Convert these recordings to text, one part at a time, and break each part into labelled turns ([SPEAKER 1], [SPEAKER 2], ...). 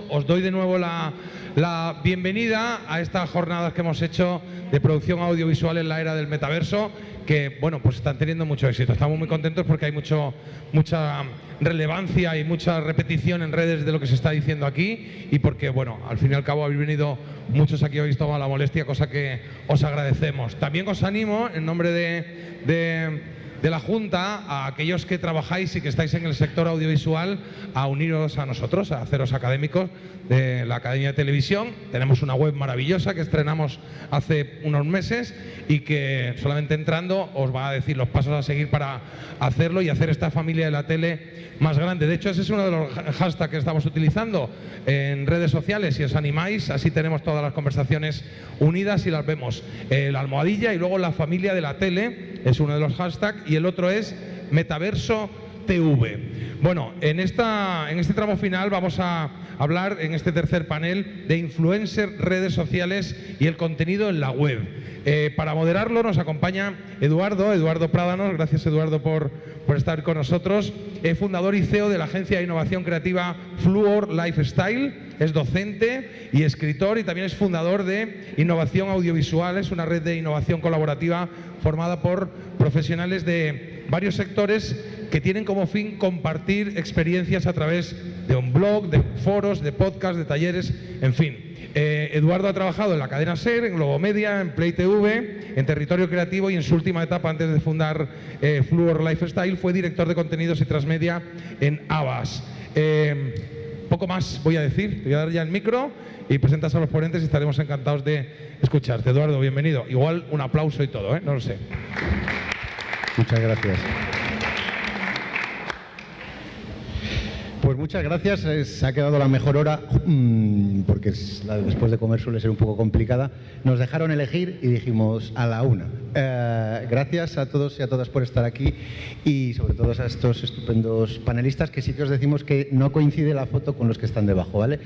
[SPEAKER 1] os doy de nuevo la bienvenida a estas jornadas que hemos hecho de producción audiovisual en la era del metaverso, que bueno, pues están teniendo mucho éxito. Estamos muy contentos porque hay mucha relevancia y mucha repetición en redes de lo que se está diciendo aquí, y porque bueno, al fin y al cabo habéis venido muchos aquí, habéis tomado la molestia, cosa que os agradecemos. También os animo, en nombre de la Junta, a aquellos que trabajáis y que estáis en el sector audiovisual, a uniros a nosotros, a haceros académicos de la Academia de Televisión. Tenemos una web maravillosa que estrenamos hace unos meses y que solamente entrando os va a decir los pasos a seguir para hacerlo y hacer esta familia de la tele más grande. De hecho, ese es uno de los hashtags que estamos utilizando en redes sociales. Si os animáis, así tenemos todas las conversaciones unidas y las vemos. La almohadilla y luego la familia de la tele es uno de los hashtags, y el otro es Metaverso TV. Bueno, en este tramo final vamos a hablar en este tercer panel de influencer, redes sociales y el contenido en la web. Para moderarlo nos acompaña Eduardo Prádanos. Gracias, Eduardo, por estar con nosotros. Es fundador y CEO de la agencia de innovación creativa Fluor Lifestyle. Es docente y escritor, y también es fundador de Innovación Audiovisual. Es una red de innovación colaborativa formada por profesionales de varios sectores que tienen como fin compartir experiencias a través de un blog, de foros, de podcasts, de talleres, en fin. Eduardo ha trabajado en la cadena SER, en Globomedia, en Play TV, en Territorio Creativo, y en su última etapa, antes de fundar Fluor Lifestyle, fue director de contenidos y transmedia en Havas. Poco más voy a decir, te voy a dar ya el micro y presentas a los ponentes y estaremos encantados de escucharte. Eduardo, bienvenido. Igual un aplauso y todo, no lo sé.
[SPEAKER 2] Muchas gracias. Pues muchas gracias, se ha quedado la mejor hora, porque después de comer suele ser un poco complicada. Nos dejaron elegir y dijimos a la una. Gracias a todos y a todas por estar aquí, y sobre todo a estos estupendos panelistas, que sí que os decimos que no coincide la foto con los que están debajo, ¿vale?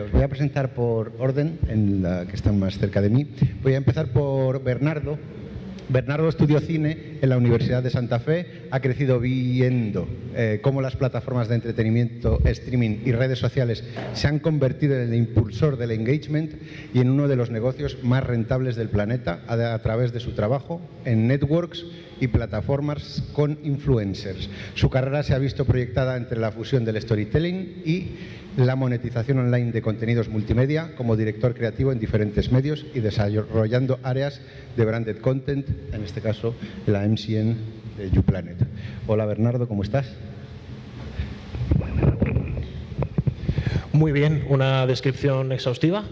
[SPEAKER 2] Os voy a presentar por orden, en la que están más cerca de mí. Voy a empezar por Bernardo. Bernardo estudió cine en la Universidad de Santa Fe, ha crecido viendo cómo las plataformas de entretenimiento, streaming y redes sociales se han convertido en el impulsor del engagement y en uno de los negocios más rentables del planeta a través de su trabajo en networks y plataformas con influencers. Su carrera se ha visto proyectada entre la fusión del storytelling y la monetización online de contenidos multimedia como director creativo en diferentes medios y desarrollando áreas de branded content, en este caso la MCN de YouPlanet. Hola Bernardo, ¿cómo estás?
[SPEAKER 3] Muy bien, una descripción exhaustiva.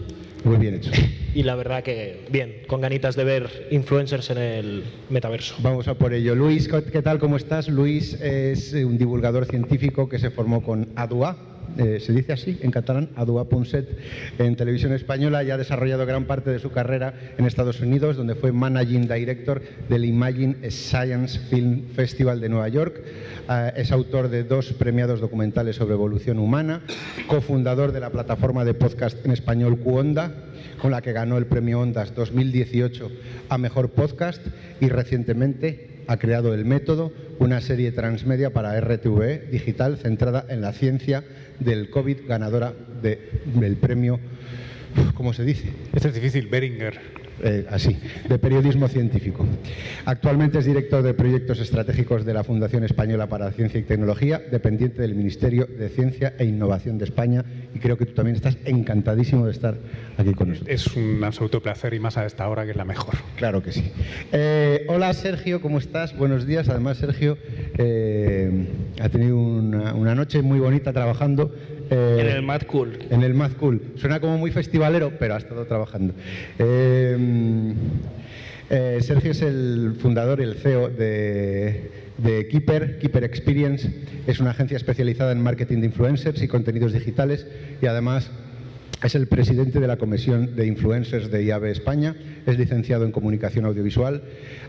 [SPEAKER 2] Muy bien hecho.
[SPEAKER 3] Y la verdad que bien, con ganitas de ver influencers en el metaverso.
[SPEAKER 2] Vamos a por ello. Luis, ¿qué tal? ¿Cómo estás? Luis es un divulgador científico que se formó con ADUA. Se dice así en catalán, Adua Ponset, en televisión española, y ha desarrollado gran parte de su carrera en Estados Unidos, donde fue Managing Director del Imagine Science Film Festival de Nueva York. Es autor de 2 premiados documentales sobre evolución humana, cofundador de la plataforma de podcast en español QOnda, con la que ganó el premio Ondas 2018 a Mejor Podcast, y recientemente ha creado El Método, una serie transmedia para RTV digital centrada en la ciencia del COVID, ganadora del premio, ¿cómo se dice?
[SPEAKER 4] Este es difícil, Beringer.
[SPEAKER 2] Así, de periodismo científico. Actualmente es director de proyectos estratégicos de la Fundación Española para la Ciencia y Tecnología, dependiente del Ministerio de Ciencia e Innovación de España, y creo que tú también estás encantadísimo de estar aquí con nosotros.
[SPEAKER 4] Es un absoluto placer, y más a esta hora, que es la mejor.
[SPEAKER 2] Claro que sí. Hola Sergio, ¿cómo estás? Buenos días. Además, Sergio ha tenido una noche muy bonita trabajando.
[SPEAKER 3] En el Mad Cool.
[SPEAKER 2] En el Mad Cool. Suena como muy festivalero, pero ha estado trabajando. Sergio es el fundador y el CEO de Keeper Experience. Es una agencia especializada en marketing de influencers y contenidos digitales, y además es el presidente de la Comisión de Influencers de IAB España. Es licenciado en Comunicación Audiovisual.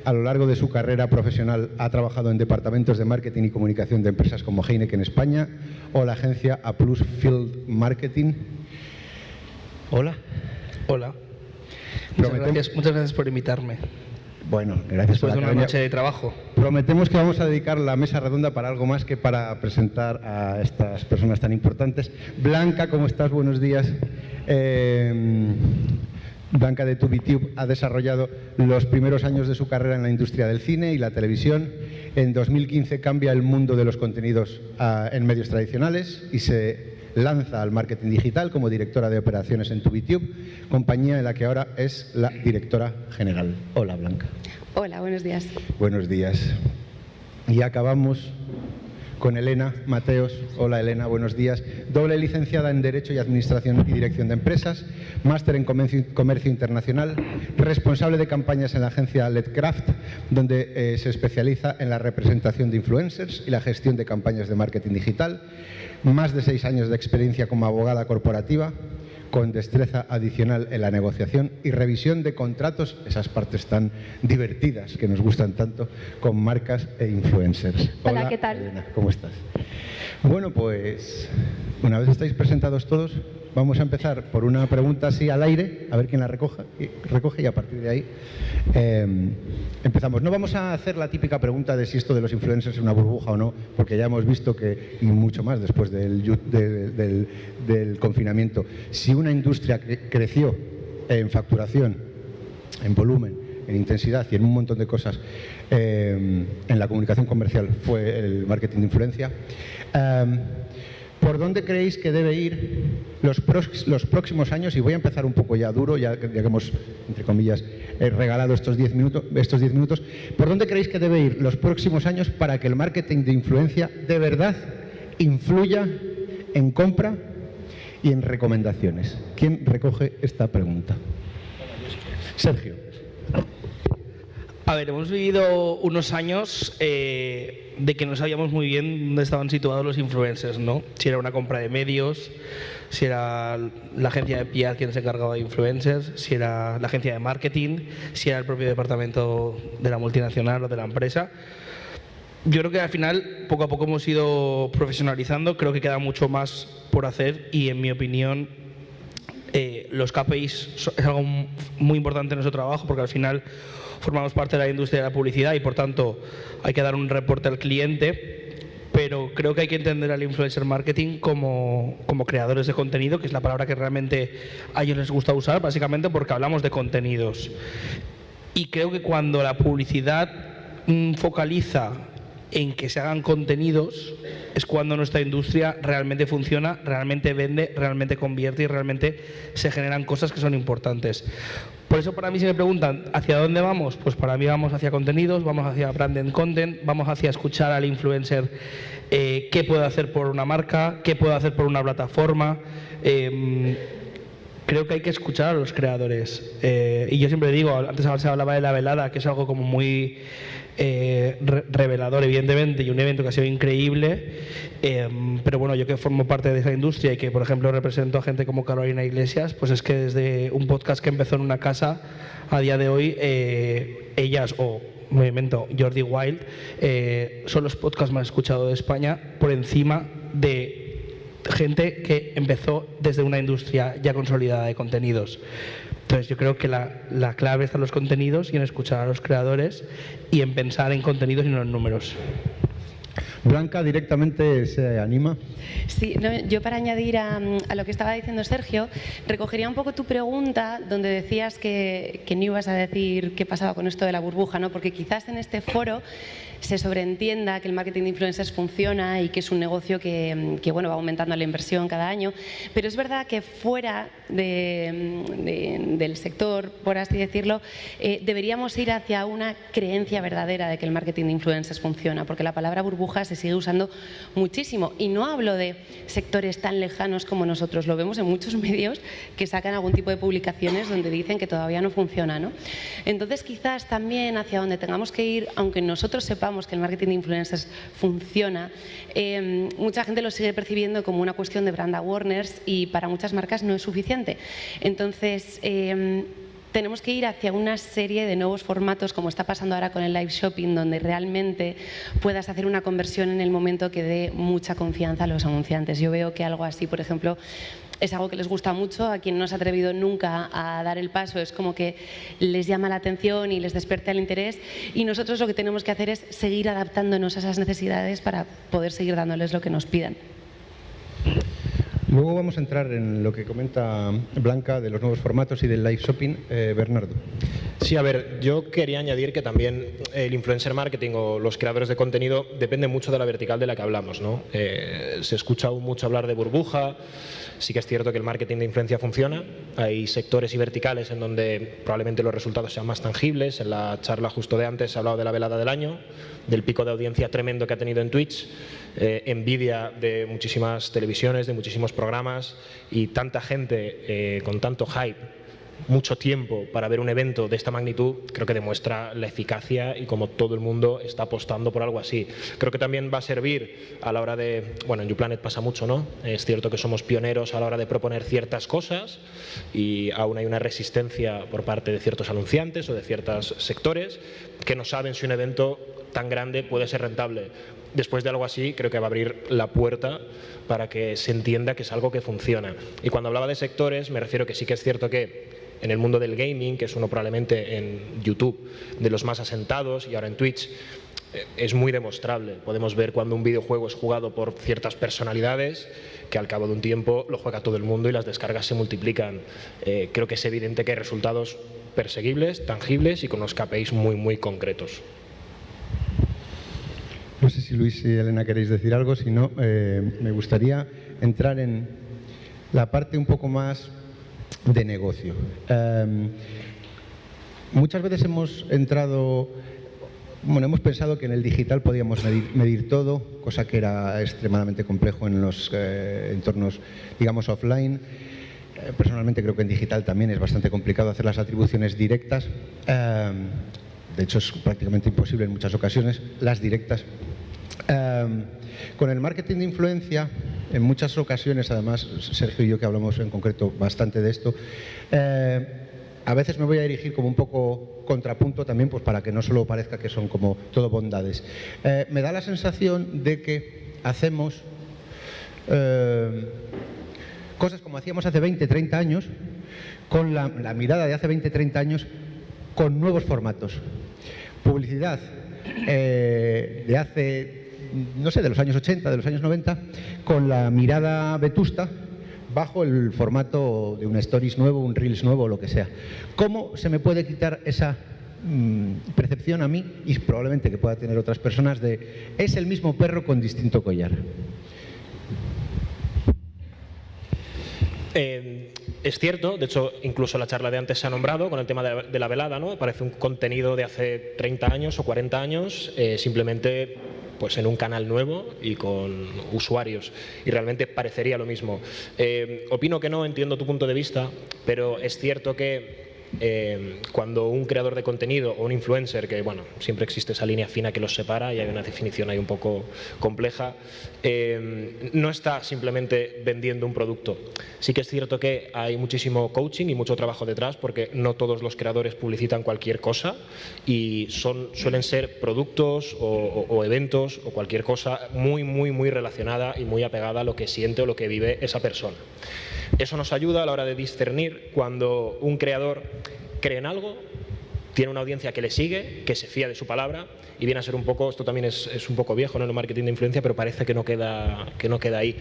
[SPEAKER 2] A lo largo de su carrera profesional ha trabajado en departamentos de marketing y comunicación de empresas como Heineken España o la agencia A Plus Field Marketing. Hola.
[SPEAKER 5] Hola. Muchas gracias por invitarme.
[SPEAKER 2] Bueno, gracias
[SPEAKER 5] Después
[SPEAKER 2] por
[SPEAKER 5] de
[SPEAKER 2] la
[SPEAKER 5] una
[SPEAKER 2] academia.
[SPEAKER 5] noche de trabajo.
[SPEAKER 2] Prometemos que vamos a dedicar la mesa redonda para algo más que para presentar a estas personas tan importantes. Blanca, ¿cómo estás? Buenos días. Blanca de TubiTube ha desarrollado los primeros años de su carrera en la industria del cine y la televisión. En 2015 cambia el mundo de los contenidos en medios tradicionales y se lanza al marketing digital como directora de operaciones en TubiTube, compañía en la que ahora es la directora general. Hola, Blanca.
[SPEAKER 6] Hola, buenos días.
[SPEAKER 2] Buenos días. Y acabamos con Elena Mateos. Hola, Elena, buenos días. Doble licenciada en Derecho y Administración y Dirección de Empresas, máster en Comercio Internacional, responsable de campañas en la agencia Ledcraft, donde se especializa en la representación de influencers y la gestión de campañas de marketing digital. Más de 6 años de experiencia como abogada corporativa, con destreza adicional en la negociación y revisión de contratos, esas partes tan divertidas que nos gustan tanto, con marcas e influencers.
[SPEAKER 6] Hola, ¿qué tal?
[SPEAKER 2] Elena, ¿cómo estás? Bueno, pues una vez estáis presentados todos, vamos a empezar por una pregunta así al aire, a ver quién la recoge y a partir de ahí empezamos. No vamos a hacer la típica pregunta de si esto de los influencers es una burbuja o no, porque ya hemos visto que, y mucho más después del confinamiento, si una industria creció en facturación, en volumen, en intensidad y en un montón de cosas en la comunicación comercial, fue el marketing de influencia. ¿Por dónde creéis que debe ir los próximos años? Y voy a empezar un poco ya duro, ya que hemos, entre comillas, regalado estos 10 minutos. ¿Por dónde creéis que debe ir los próximos años para que el marketing de influencia de verdad influya en compra y en recomendaciones? ¿Quién recoge esta pregunta? Sergio.
[SPEAKER 5] A ver, hemos vivido unos años de que no sabíamos muy bien dónde estaban situados los influencers, ¿no? Si era una compra de medios, si era la agencia de PR quien se encargaba de influencers, si era la agencia de marketing, si era el propio departamento de la multinacional o de la empresa. Yo creo que al final, poco a poco hemos ido profesionalizando, creo que queda mucho más por hacer y, en mi opinión, los KPIs es algo muy importante en nuestro trabajo, porque al final formamos parte de la industria de la publicidad y, por tanto, hay que dar un reporte al cliente, pero creo que hay que entender al influencer marketing como creadores de contenido, que es la palabra que realmente a ellos les gusta usar, básicamente porque hablamos de contenidos. Y creo que cuando la publicidad focaliza en que se hagan contenidos, es cuando nuestra industria realmente funciona, realmente vende, realmente convierte y realmente se generan cosas que son importantes. Por eso, para mí, si me preguntan ¿hacia dónde vamos? Pues para mí vamos hacia contenidos, vamos hacia branded content, vamos hacia escuchar al influencer qué puede hacer por una marca, qué puede hacer por una plataforma. Creo que hay que escuchar a los creadores. Y yo siempre digo, antes se hablaba de la velada, que es algo como muy revelador, evidentemente, y un evento que ha sido increíble, pero bueno, yo que formo parte de esa industria y que, por ejemplo, represento a gente como Carolina Iglesias, pues es que desde un podcast que empezó en una casa, a día de hoy, ellas o movimiento Jordi Wild son los podcasts más escuchados de España, por encima de gente que empezó desde una industria ya consolidada de contenidos. Entonces yo creo que la clave está en los contenidos y en escuchar a los creadores y en pensar en contenidos y no en números.
[SPEAKER 2] Blanca directamente se anima.
[SPEAKER 6] Sí, no, yo para añadir a lo que estaba diciendo Sergio, recogería un poco tu pregunta donde decías que no ibas a decir qué pasaba con esto de la burbuja, ¿no? Porque quizás en este foro se sobreentienda que el marketing de influencers funciona y que es un negocio que bueno, va aumentando la inversión cada año, pero es verdad que fuera del sector, por así decirlo, deberíamos ir hacia una creencia verdadera de que el marketing de influencers funciona, porque la palabra burbuja se sigue usando muchísimo, y no hablo de sectores tan lejanos como nosotros, lo vemos en muchos medios que sacan algún tipo de publicaciones donde dicen que todavía no funciona, ¿no? Entonces quizás también hacia donde tengamos que ir, aunque nosotros sepamos que el marketing de influencers funciona, mucha gente lo sigue percibiendo como una cuestión de brand awareness y para muchas marcas no es suficiente. Entonces, tenemos que ir hacia una serie de nuevos formatos, como está pasando ahora con el live shopping, donde realmente puedas hacer una conversión en el momento que dé mucha confianza a los anunciantes. Yo veo que algo así, por ejemplo, es algo que les gusta mucho. A quien no se ha atrevido nunca a dar el paso, es como que les llama la atención y les despierta el interés, y nosotros lo que tenemos que hacer es seguir adaptándonos a esas necesidades para poder seguir dándoles lo que nos pidan.
[SPEAKER 2] Luego vamos a entrar en lo que comenta Blanca de los nuevos formatos y del live shopping. Bernardo.
[SPEAKER 3] Sí, a ver, yo quería añadir que también el influencer marketing o los creadores de contenido depende mucho de la vertical de la que hablamos, ¿no? Se escucha aún mucho hablar de burbuja. Sí que es cierto que el marketing de influencia funciona. Hay sectores y verticales en donde probablemente los resultados sean más tangibles. En la charla justo de antes se ha hablado de la velada del año, del pico de audiencia tremendo que ha tenido en Twitch, envidia de muchísimas televisiones, de muchísimos programas, y tanta gente con tanto hype, mucho tiempo para ver un evento de esta magnitud, creo que demuestra la eficacia y cómo todo el mundo está apostando por algo así. Creo que también va a servir a la hora de, bueno, en YouPlanet pasa mucho, ¿no? Es cierto que somos pioneros a la hora de proponer ciertas cosas y aún hay una resistencia por parte de ciertos anunciantes o de ciertos sectores que no saben si un evento tan grande puede ser rentable. Después de algo así, creo que va a abrir la puerta para que se entienda que es algo que funciona. Y cuando hablaba de sectores, me refiero que sí que es cierto que en el mundo del gaming, que es uno probablemente en YouTube de los más asentados, y ahora en Twitch, es muy demostrable. Podemos ver cuando un videojuego es jugado por ciertas personalidades, que al cabo de un tiempo lo juega todo el mundo y las descargas se multiplican. Creo que es evidente que hay resultados perseguibles, tangibles y con unos KPIs muy, muy concretos.
[SPEAKER 2] No sé si Luis y Elena queréis decir algo, si no, me gustaría entrar en la parte un poco más de negocio. Muchas veces hemos pensado que en el digital podíamos medir todo, cosa que era extremadamente complejo en los entornos, digamos, offline. Personalmente creo que en digital también es bastante complicado hacer las atribuciones directas. De hecho, es prácticamente imposible en muchas ocasiones, las directas. Con el marketing de influencia, en muchas ocasiones, además, Sergio y yo que hablamos en concreto bastante de esto, a veces me voy a dirigir como un poco contrapunto también, pues para que no solo parezca que son como todo bondades. Me da la sensación de que hacemos cosas como hacíamos hace 20, 30 años, con la mirada de hace 20, 30 años, con nuevos formatos. Publicidad de hace, no sé, de los años 80, de los años 90, con la mirada vetusta, bajo el formato de un Stories nuevo, un Reels nuevo, lo que sea. ¿Cómo se me puede quitar esa percepción a mí, y probablemente que pueda tener otras personas, de es el mismo perro con distinto collar?
[SPEAKER 3] Es cierto, de hecho, incluso la charla de antes se ha nombrado con el tema de la velada, ¿no? Parece un contenido de hace 30 años o 40 años, simplemente pues en un canal nuevo y con usuarios, y realmente parecería lo mismo. Opino que no, entiendo tu punto de vista, pero es cierto que cuando un creador de contenido o un influencer, que bueno, siempre existe esa línea fina que los separa y hay una definición ahí un poco compleja, no está simplemente vendiendo un producto. Sí que es cierto que hay muchísimo coaching y mucho trabajo detrás, porque no todos los creadores publicitan cualquier cosa y suelen ser productos o eventos o cualquier cosa muy, muy, muy relacionada y muy apegada a lo que siente o lo que vive esa persona. Eso nos ayuda a la hora de discernir cuando un creador cree en algo, tiene una audiencia que le sigue, que se fía de su palabra, y viene a ser un poco, esto también es un poco viejo, ¿no?, en el marketing de influencia, pero parece que no queda ahí.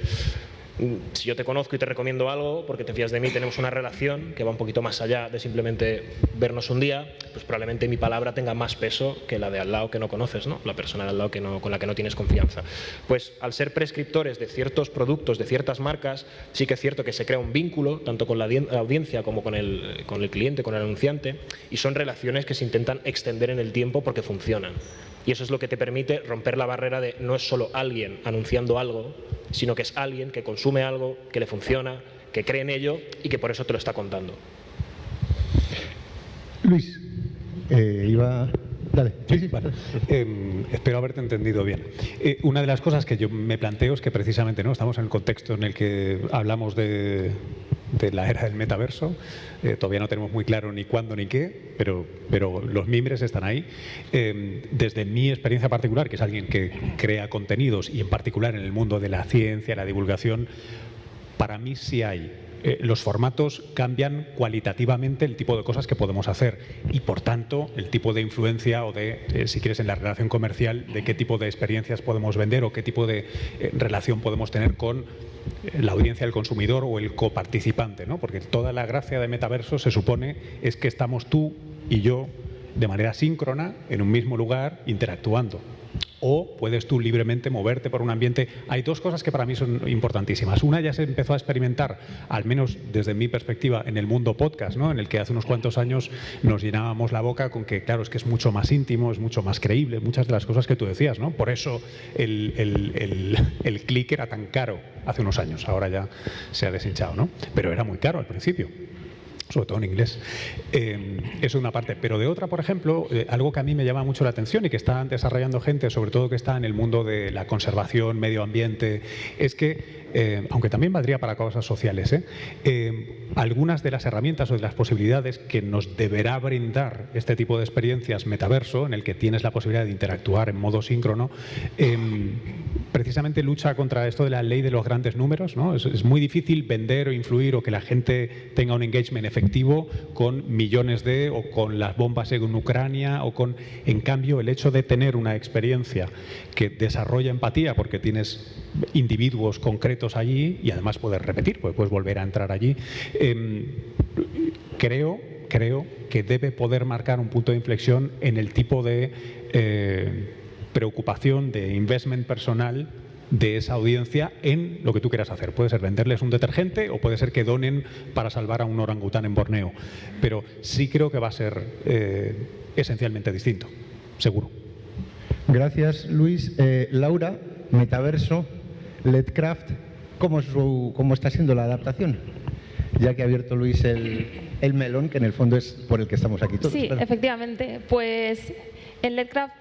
[SPEAKER 3] Si yo te conozco y te recomiendo algo porque te fías de mí, tenemos una relación que va un poquito más allá de simplemente vernos un día, pues probablemente mi palabra tenga más peso que la de al lado que no conoces, ¿no?, la persona de al lado con la que no tienes confianza. Pues al ser prescriptores de ciertos productos, de ciertas marcas, sí que es cierto que se crea un vínculo tanto con la audiencia como con el cliente, con el anunciante, y son relaciones que se intentan extender en el tiempo porque funcionan. Y eso es lo que te permite romper la barrera de no es solo alguien anunciando algo, sino que es alguien que consume algo, que le funciona, que cree en ello y que por eso te lo está contando.
[SPEAKER 2] Luis, Dale. Sí, vale.
[SPEAKER 4] Espero haberte entendido bien. Una de las cosas que yo me planteo es que precisamente no estamos en el contexto en el que hablamos de de la era del metaverso. Todavía no tenemos muy claro ni cuándo ni qué, pero los mimbres están ahí. Desde mi experiencia particular, que es alguien que crea contenidos y en particular en el mundo de la ciencia, la divulgación, para mí sí hay. Los formatos cambian cualitativamente el tipo de cosas que podemos hacer y, por tanto, el tipo de influencia o de, si quieres, en la relación comercial, de qué tipo de experiencias podemos vender o qué tipo de relación podemos tener con la audiencia del consumidor o el coparticipante, ¿no? Porque toda la gracia de metaverso se supone es que estamos tú y yo de manera síncrona en un mismo lugar interactuando. O puedes tú libremente moverte por un ambiente. Hay dos cosas que para mí son importantísimas. Una ya se empezó a experimentar, al menos desde mi perspectiva, en el mundo podcast, ¿no? En el que hace unos cuantos años nos llenábamos la boca con que, claro, es que es mucho más íntimo, es mucho más creíble, muchas de las cosas que tú decías, ¿no? Por eso el click era tan caro hace unos años. Ahora ya se ha deshinchado, ¿no? Pero era muy caro al principio, sobre todo en inglés. Eso es una parte. Pero de otra, por ejemplo, algo que a mí me llama mucho la atención y que están desarrollando gente, sobre todo que está en el mundo de la conservación, medio ambiente, es que, aunque también valdría para cosas sociales, algunas de las herramientas o de las posibilidades que nos deberá brindar este tipo de experiencias metaverso, en el que tienes la posibilidad de interactuar en modo síncrono, precisamente lucha contra esto de la ley de los grandes números, ¿no? Es muy difícil vender o influir o que la gente tenga un engagement efectivo con millones o con las bombas en Ucrania o con, en cambio, el hecho de tener una experiencia que desarrolla empatía porque tienes individuos concretos allí y además puedes repetir, pues puedes volver a entrar allí. Creo que debe poder marcar un punto de inflexión en el tipo de preocupación, de investment personal de esa audiencia en lo que tú quieras hacer. Puede ser venderles un detergente o puede ser que donen para salvar a un orangután en Borneo. Pero sí creo que va a ser esencialmente distinto, seguro.
[SPEAKER 2] Gracias, Luis. Laura, metaverso, Ledcraft, ¿cómo está siendo la adaptación? Ya que ha abierto Luis el melón, que en el fondo es por el que estamos aquí todos.
[SPEAKER 7] Sí,
[SPEAKER 2] claro.
[SPEAKER 7] efectivamente. Pues en Ledcraft,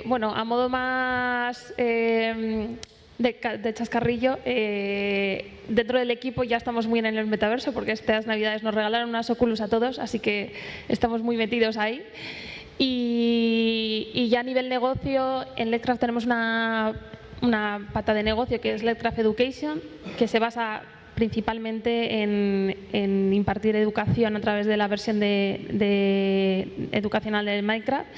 [SPEAKER 7] bueno, a modo más de chascarrillo, dentro del equipo ya estamos muy en el metaverso porque estas navidades nos regalaron unas Oculus a todos, así que estamos muy metidos ahí. Y ya a nivel negocio, en Ledcraft tenemos una pata de negocio que es Ledcraft Education, que se basa principalmente en impartir educación a través de la versión educacional del Minecraft.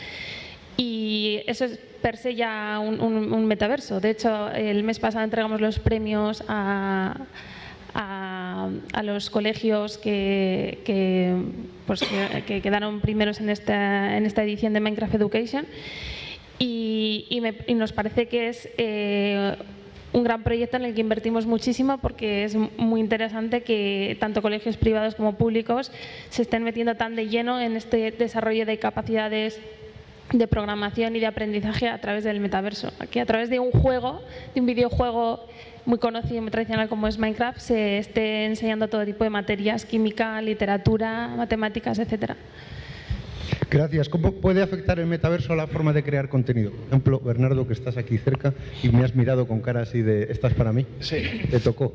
[SPEAKER 7] Y eso es per se ya un metaverso. De hecho, el mes pasado entregamos los premios a los colegios que quedaron primeros en esta edición de Minecraft Education. Y nos parece que es un gran proyecto en el que invertimos muchísimo porque es muy interesante que tanto colegios privados como públicos se estén metiendo tan de lleno en este desarrollo de capacidades de programación y de aprendizaje a través del metaverso. Aquí a través de un juego, de un videojuego muy conocido y muy tradicional como es Minecraft, se esté enseñando todo tipo de materias, química, literatura, matemáticas, etcétera.
[SPEAKER 2] Gracias. ¿Cómo puede afectar el metaverso a la forma de crear contenido? Por ejemplo, Bernardo, que estás aquí cerca y me has mirado con cara así de ¿estás para mí?
[SPEAKER 3] Sí.
[SPEAKER 2] Te tocó.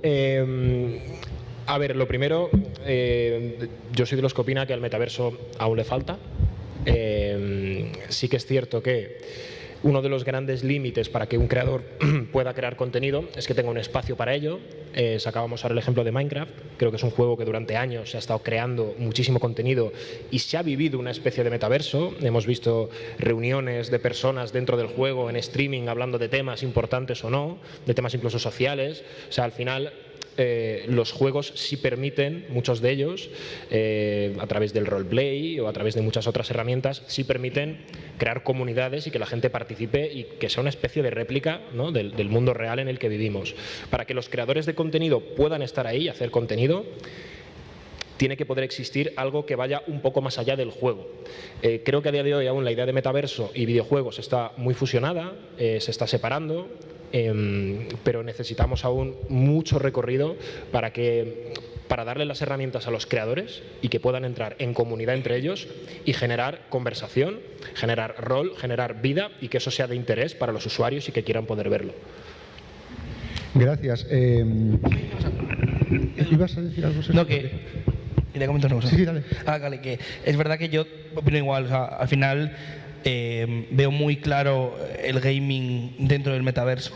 [SPEAKER 3] A ver, lo primero, yo soy de los que opina que al metaverso aún le falta. Sí que es cierto que uno de los grandes límites para que un creador pueda crear contenido es que tenga un espacio para ello. Sacábamos ahora el ejemplo de Minecraft. Creo que es un juego que durante años se ha estado creando muchísimo contenido y se ha vivido una especie de metaverso. Hemos visto reuniones de personas dentro del juego en streaming hablando de temas importantes o no, de temas incluso sociales. O sea, al final los juegos sí permiten, muchos de ellos, a través del roleplay o a través de muchas otras herramientas, sí permiten crear comunidades y que la gente participe y que sea una especie de réplica, ¿no?, del mundo real en el que vivimos. Para que los creadores de contenido puedan estar ahí y hacer contenido, tiene que poder existir algo que vaya un poco más allá del juego. Creo que a día de hoy aún la idea de metaverso y videojuegos está muy fusionada, se está separando, pero necesitamos aún mucho recorrido para darle las herramientas a los creadores y que puedan entrar en comunidad entre ellos y generar conversación, generar rol, generar vida y que eso sea de interés para los usuarios y que quieran poder verlo.
[SPEAKER 2] Gracias. ¿Ibas a decir algo?
[SPEAKER 5] No, que... Quería comentar una cosa.
[SPEAKER 2] Sí, dale.
[SPEAKER 5] Vale, que es verdad que yo opino igual. O sea, al final veo muy claro el gaming dentro del metaverso,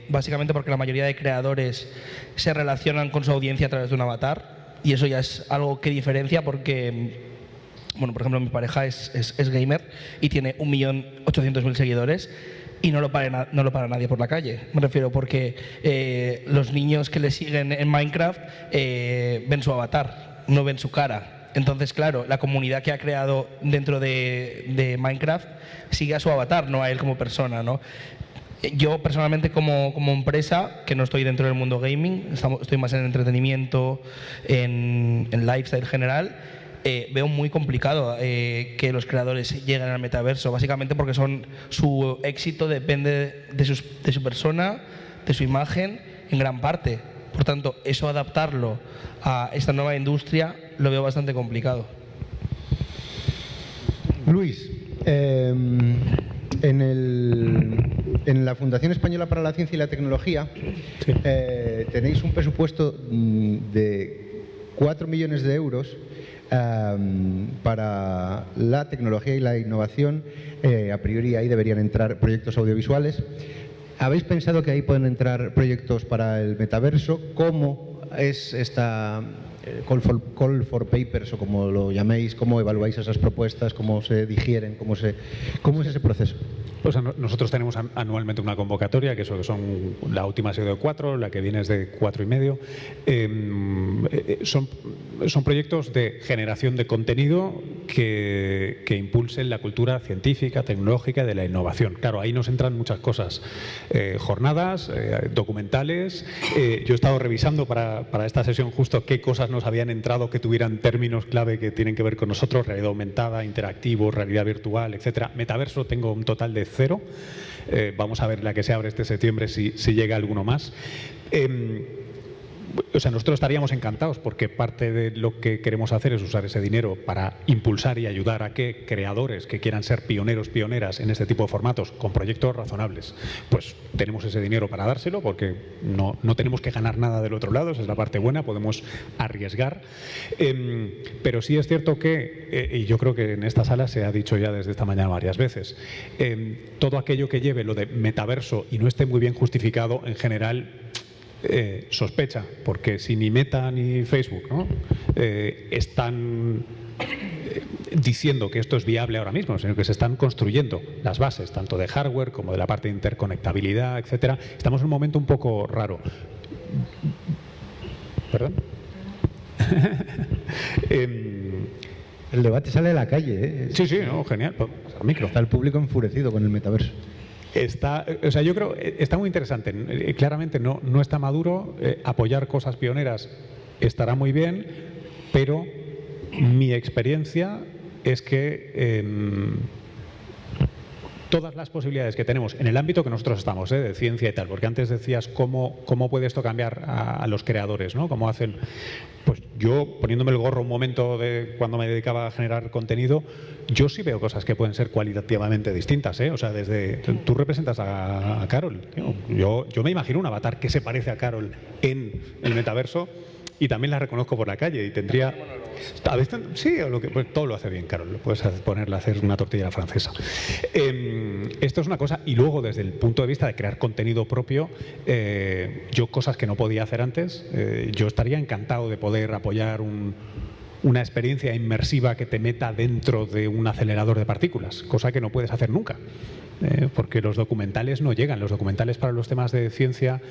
[SPEAKER 5] básicamente porque la mayoría de creadores se relacionan con su audiencia a través de un avatar, y eso ya es algo que diferencia porque, bueno, por ejemplo, mi pareja es gamer y tiene 1.800.000 seguidores. Y no lo para nadie por la calle. Me refiero porque los niños que le siguen en Minecraft ven su avatar, no ven su cara. Entonces, claro, la comunidad que ha creado dentro de Minecraft sigue a su avatar, no a él como persona, ¿no? Yo personalmente como empresa, que no estoy dentro del mundo gaming, estoy más en entretenimiento, en lifestyle general, veo muy complicado que los creadores lleguen al metaverso, básicamente porque su éxito depende de su persona, de su imagen, en gran parte. Por tanto, eso adaptarlo a esta nueva industria lo veo bastante complicado.
[SPEAKER 2] Luis, en la Fundación Española para la Ciencia y la Tecnología tenéis un presupuesto de 4 millones de euros para la tecnología y la innovación. A priori ahí deberían entrar proyectos audiovisuales. ¿Habéis pensado que ahí pueden entrar proyectos para el metaverso? ¿Cómo es esta call for papers o como lo llaméis? ¿Cómo evaluáis esas propuestas? ¿Cómo se digieren? ¿Cómo es ese proceso?
[SPEAKER 4] Pues nosotros tenemos anualmente una convocatoria, que son la última ha sido de 4, la que viene es de 4,5. Son proyectos de generación de contenido que impulsen la cultura científica, tecnológica y de la innovación. Claro, ahí nos entran muchas cosas. Jornadas, documentales. Yo he estado revisando para esta sesión justo qué cosas nos habían entrado que tuvieran términos clave que tienen que ver con nosotros: realidad aumentada, interactivo, realidad virtual, etcétera. Metaverso tengo un total de 0. Vamos a ver la que se abre este septiembre si llega alguno más. O sea, nosotros estaríamos encantados porque parte de lo que queremos hacer es usar ese dinero para impulsar y ayudar a que creadores que quieran ser pioneros, pioneras en este tipo de formatos con proyectos razonables, pues tenemos ese dinero para dárselo porque no tenemos que ganar nada del otro lado, esa es la parte buena, podemos arriesgar. Pero sí es cierto que, y yo creo que en esta sala se ha dicho ya desde esta mañana varias veces, todo aquello que lleve lo de metaverso y no esté muy bien justificado, en general sospecha, porque si ni Meta ni Facebook, ¿no? Están diciendo que esto es viable ahora mismo, sino que se están construyendo las bases tanto de hardware como de la parte de interconectabilidad, etcétera. Estamos en un momento un poco raro. ¿Perdón?
[SPEAKER 2] El debate sale de la calle, ¿eh?
[SPEAKER 4] Sí, no, genial. Al micro.
[SPEAKER 2] Está el público enfurecido con el metaverso.
[SPEAKER 4] O sea, yo creo está muy interesante. Claramente no está maduro. Apoyar cosas pioneras estará muy bien, pero mi experiencia es que todas las posibilidades que tenemos en el ámbito que nosotros estamos, de ciencia y tal, porque antes decías cómo puede esto cambiar a los creadores, ¿no? ¿Cómo hacen? Pues yo, poniéndome el gorro un momento de cuando me dedicaba a generar contenido, yo sí veo cosas que pueden ser cualitativamente distintas, ¿eh? O sea, desde tú representas a Carol, yo me imagino un avatar que se parece a Carol en el metaverso y también la reconozco por la calle y tendría... A veces, sí, pues todo lo hace bien, Carol. Puedes ponerla a hacer una tortilla francesa. Esto es una cosa. Y luego, desde el punto de vista de crear contenido propio, yo cosas que no podía hacer antes, yo estaría encantado de poder apoyar una experiencia inmersiva que te meta dentro de un acelerador de partículas, cosa que no puedes hacer nunca, porque los documentales no llegan. Los documentales para los temas de ciencia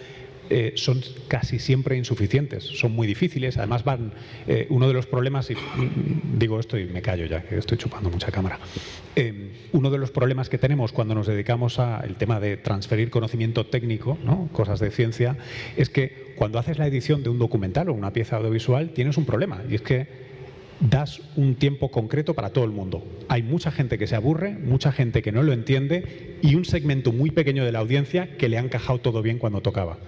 [SPEAKER 4] son casi siempre insuficientes, son muy difíciles. Además uno de los problemas, y digo esto y me callo ya que estoy chupando mucha cámara, uno de los problemas que tenemos cuando nos dedicamos al tema de transferir conocimiento técnico, ¿no? Cosas de ciencia, es que cuando haces la edición de un documental o una pieza audiovisual tienes un problema, y es que das un tiempo concreto para todo el mundo. Hay mucha gente que se aburre, mucha gente que no lo entiende y un segmento muy pequeño de la audiencia que le ha encajado todo bien cuando tocaba.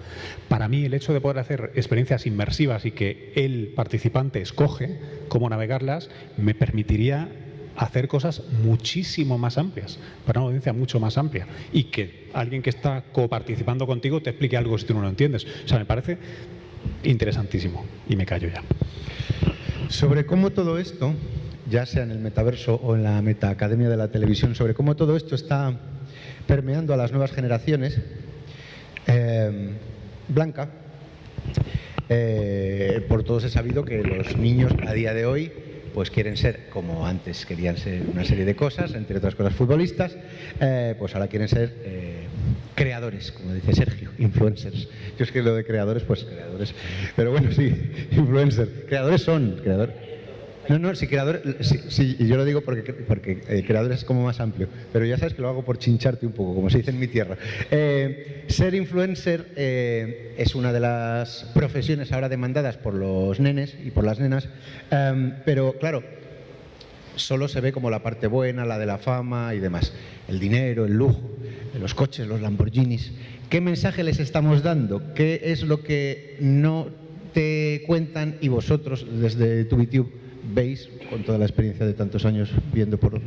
[SPEAKER 4] Para mí, el hecho de poder hacer experiencias inmersivas y que el participante escoge cómo navegarlas, me permitiría hacer cosas muchísimo más amplias, para una audiencia mucho más amplia, y que alguien que está coparticipando contigo te explique algo si tú no lo entiendes. O sea, me parece interesantísimo. Y me callo ya.
[SPEAKER 2] Sobre cómo todo esto, ya sea en el metaverso o en la metaacademia de la televisión, sobre cómo todo esto está permeando a las nuevas generaciones, Blanca, por todos he sabido que los niños a día de hoy pues quieren ser, como antes querían ser una serie de cosas, entre otras cosas futbolistas, pues ahora quieren ser creadores, como dice Sergio, influencers. Yo es que lo de creadores, pues creadores, pero bueno, sí, influencers. Creadores son, No, sí, creador, sí, y yo lo digo porque creador es como más amplio, pero ya sabes que lo hago por chincharte un poco, como se dice en mi tierra. Ser influencer es una de las profesiones ahora demandadas por los nenes y por las nenas, pero claro, solo se ve como la parte buena, la de la fama y demás. El dinero, el lujo, los coches, los Lamborghinis. ¿Qué mensaje les estamos dando? ¿Qué es lo que no te cuentan y vosotros desde TubiTube veis con toda la experiencia de tantos años viendo por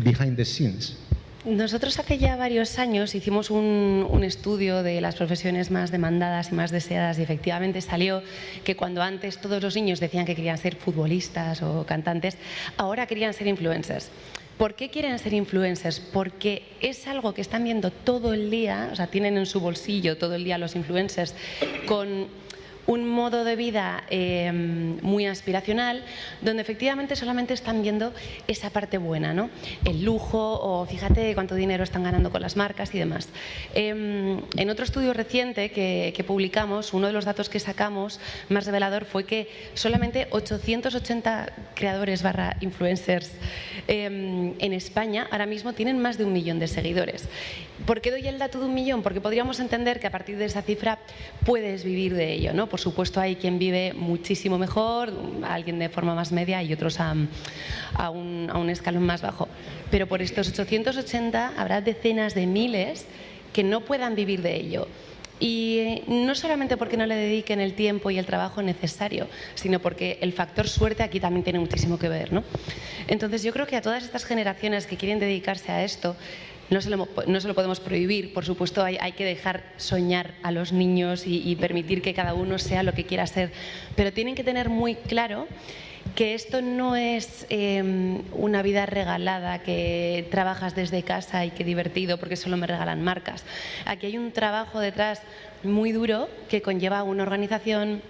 [SPEAKER 2] behind the scenes?
[SPEAKER 6] Nosotros hace ya varios años hicimos un estudio de las profesiones más demandadas y más deseadas y efectivamente salió que cuando antes todos los niños decían que querían ser futbolistas o cantantes, ahora querían ser influencers. ¿Por qué quieren ser influencers? Porque es algo que están viendo todo el día, o sea, tienen en su bolsillo todo el día los influencers con un modo de vida muy aspiracional, donde efectivamente solamente están viendo esa parte buena, ¿no? El lujo o fíjate cuánto dinero están ganando con las marcas y demás. En otro estudio reciente que publicamos, uno de los datos que sacamos más revelador fue que solamente 880 creadores / influencers en España ahora mismo tienen más de 1 millón de seguidores. ¿Por qué doy el dato de 1 millón? Porque podríamos entender que a partir de esa cifra puedes vivir de ello, ¿no? Por supuesto hay quien vive muchísimo mejor, alguien de forma más media y otros a un escalón más bajo. Pero por estos 880 habrá decenas de miles que no puedan vivir de ello. Y no solamente porque no le dediquen el tiempo y el trabajo necesario, sino porque el factor suerte aquí también tiene muchísimo que ver, ¿no? Entonces yo creo que a todas estas generaciones que quieren dedicarse a esto, no se lo podemos prohibir, por supuesto hay que dejar soñar a los niños y permitir que cada uno sea lo que quiera ser, pero tienen que tener muy claro que esto no es una vida regalada, que trabajas desde casa y qué divertido porque solo me regalan marcas. Aquí hay un trabajo detrás muy duro que conlleva una organización,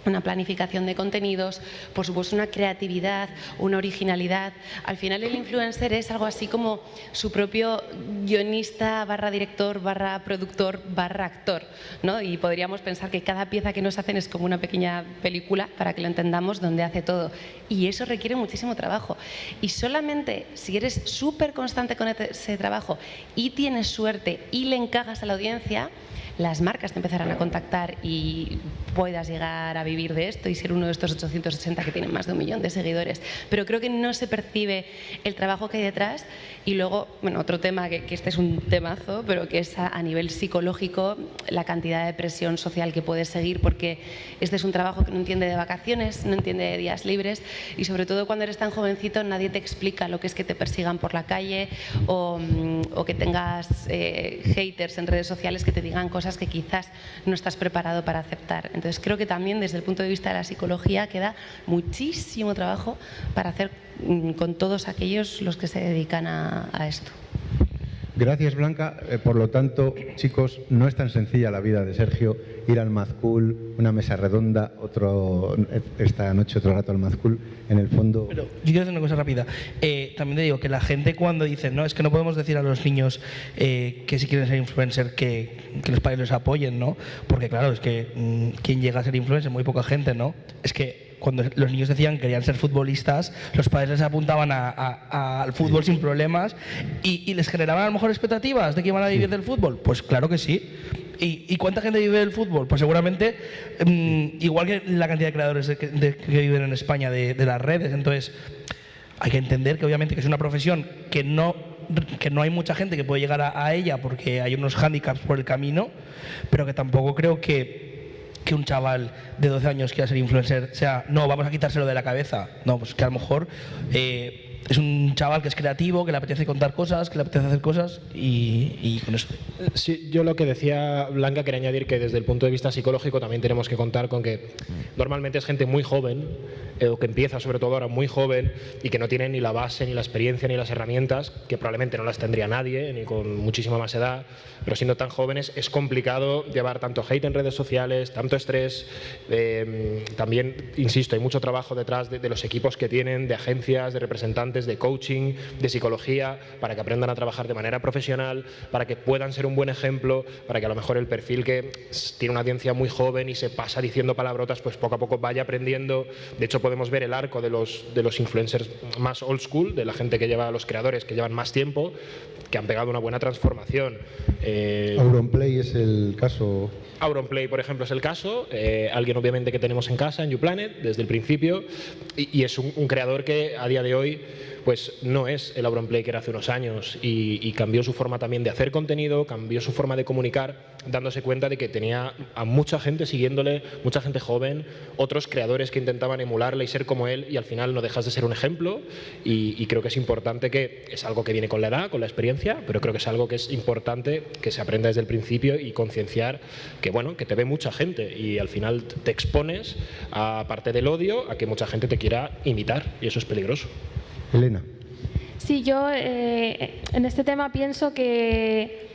[SPEAKER 6] una planificación de contenidos, por supuesto una creatividad, una originalidad. Al final el influencer es algo así como su propio guionista / director / productor / actor, ¿no? Y podríamos pensar que cada pieza que nos hacen es como una pequeña película, para que lo entendamos, donde hace todo. Y eso requiere muchísimo trabajo. Y solamente si eres súper constante con ese trabajo y tienes suerte y le encajas a la audiencia, las marcas te empezarán a contactar y puedas llegar a vivir de esto y ser uno de estos 880 que tienen más de 1 millón de seguidores. Pero creo que no se percibe el trabajo que hay detrás. Y luego, bueno, otro tema, que este es un temazo, pero que es a nivel psicológico, la cantidad de presión social que puedes seguir, porque este es un trabajo que no entiende de vacaciones, no entiende de días libres, y sobre todo cuando eres tan jovencito nadie te explica lo que es que te persigan por la calle o que tengas haters en redes sociales que te digan cosas que quizás no estás preparado para aceptar. Entonces creo que también desde el punto de vista de la psicología queda muchísimo trabajo para hacer con todos aquellos los que se dedican a esto.
[SPEAKER 2] Gracias, Blanca. Por lo tanto, chicos, no es tan sencilla la vida de Sergio. Ir al Mad Cool, una mesa redonda, esta noche otro rato al Mad Cool, en el fondo.
[SPEAKER 5] Pero yo quiero hacer una cosa rápida. También te digo que la gente cuando dice, no, es que no podemos decir a los niños que si quieren ser influencer que los padres les apoyen, ¿no? Porque claro, es que quien llega a ser influencer, muy poca gente, ¿no? Es que cuando los niños decían que querían ser futbolistas, los padres les apuntaban al fútbol sin problemas y les generaban a lo mejor expectativas de que iban a vivir del fútbol. Pues claro que sí. ¿Y cuánta gente vive del fútbol? Pues seguramente igual que la cantidad de creadores que viven en España de las redes. Entonces hay que entender que obviamente que es una profesión que no hay mucha gente que puede llegar a ella porque hay unos hándicaps por el camino, pero que tampoco creo que un chaval de 12 años quiera ser influencer sea, no, vamos a quitárselo de la cabeza. No, pues que a lo mejor es un chaval que es creativo, que le apetece contar cosas, que le apetece hacer cosas y con eso.
[SPEAKER 3] Sí, yo lo que decía Blanca quería añadir que desde el punto de vista psicológico también tenemos que contar con que normalmente es gente muy joven, o que empieza sobre todo ahora muy joven y que no tiene ni la base, ni la experiencia, ni las herramientas, que probablemente no las tendría nadie, ni con muchísima más edad, pero siendo tan jóvenes es complicado llevar tanto hate en redes sociales, tanto estrés. También, insisto, hay mucho trabajo detrás de los equipos que tienen, de agencias, de representantes, de coaching, de psicología, para que aprendan a trabajar de manera profesional, para que puedan ser un buen ejemplo, para que a lo mejor el perfil que tiene una audiencia muy joven y se pasa diciendo palabrotas, pues poco a poco vaya aprendiendo. De hecho, podemos ver el arco de los influencers más old school, de la gente que lleva, los creadores que llevan más tiempo, que han pegado una buena transformación.
[SPEAKER 2] Auronplay es el caso.
[SPEAKER 3] Auronplay, por ejemplo, es el caso, alguien obviamente que tenemos en casa, en YouPlanet, desde el principio, y es un creador que a día de hoy pues no es el Auronplay que era hace unos años, y cambió su forma también de hacer contenido, cambió su forma de comunicar, dándose cuenta de que tenía a mucha gente siguiéndole, mucha gente joven, otros creadores que intentaban emularle y ser como él, y al final no dejas de ser un ejemplo, y creo que es importante, que es algo que viene con la edad, con la experiencia, pero creo que es algo que es importante que se aprenda desde el principio y concienciar que, bueno, que te ve mucha gente y al final te expones, aparte del odio, a que mucha gente te quiera imitar, y eso es peligroso.
[SPEAKER 2] Elena.
[SPEAKER 7] Sí, yo en este tema pienso que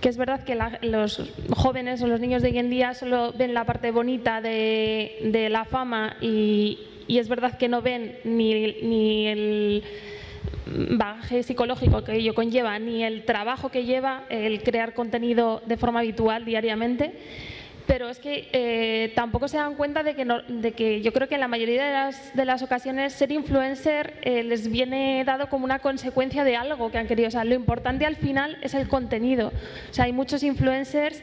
[SPEAKER 7] es verdad que los jóvenes o los niños de hoy en día solo ven la parte bonita de la fama, y es verdad que no ven ni el bagaje psicológico que ello conlleva, ni el trabajo que lleva el crear contenido de forma habitual diariamente. Pero es que tampoco se dan cuenta de que yo creo que en la mayoría de las ocasiones ser influencer les viene dado como una consecuencia de algo que han querido. O sea, lo importante al final es el contenido. O sea, hay muchos influencers,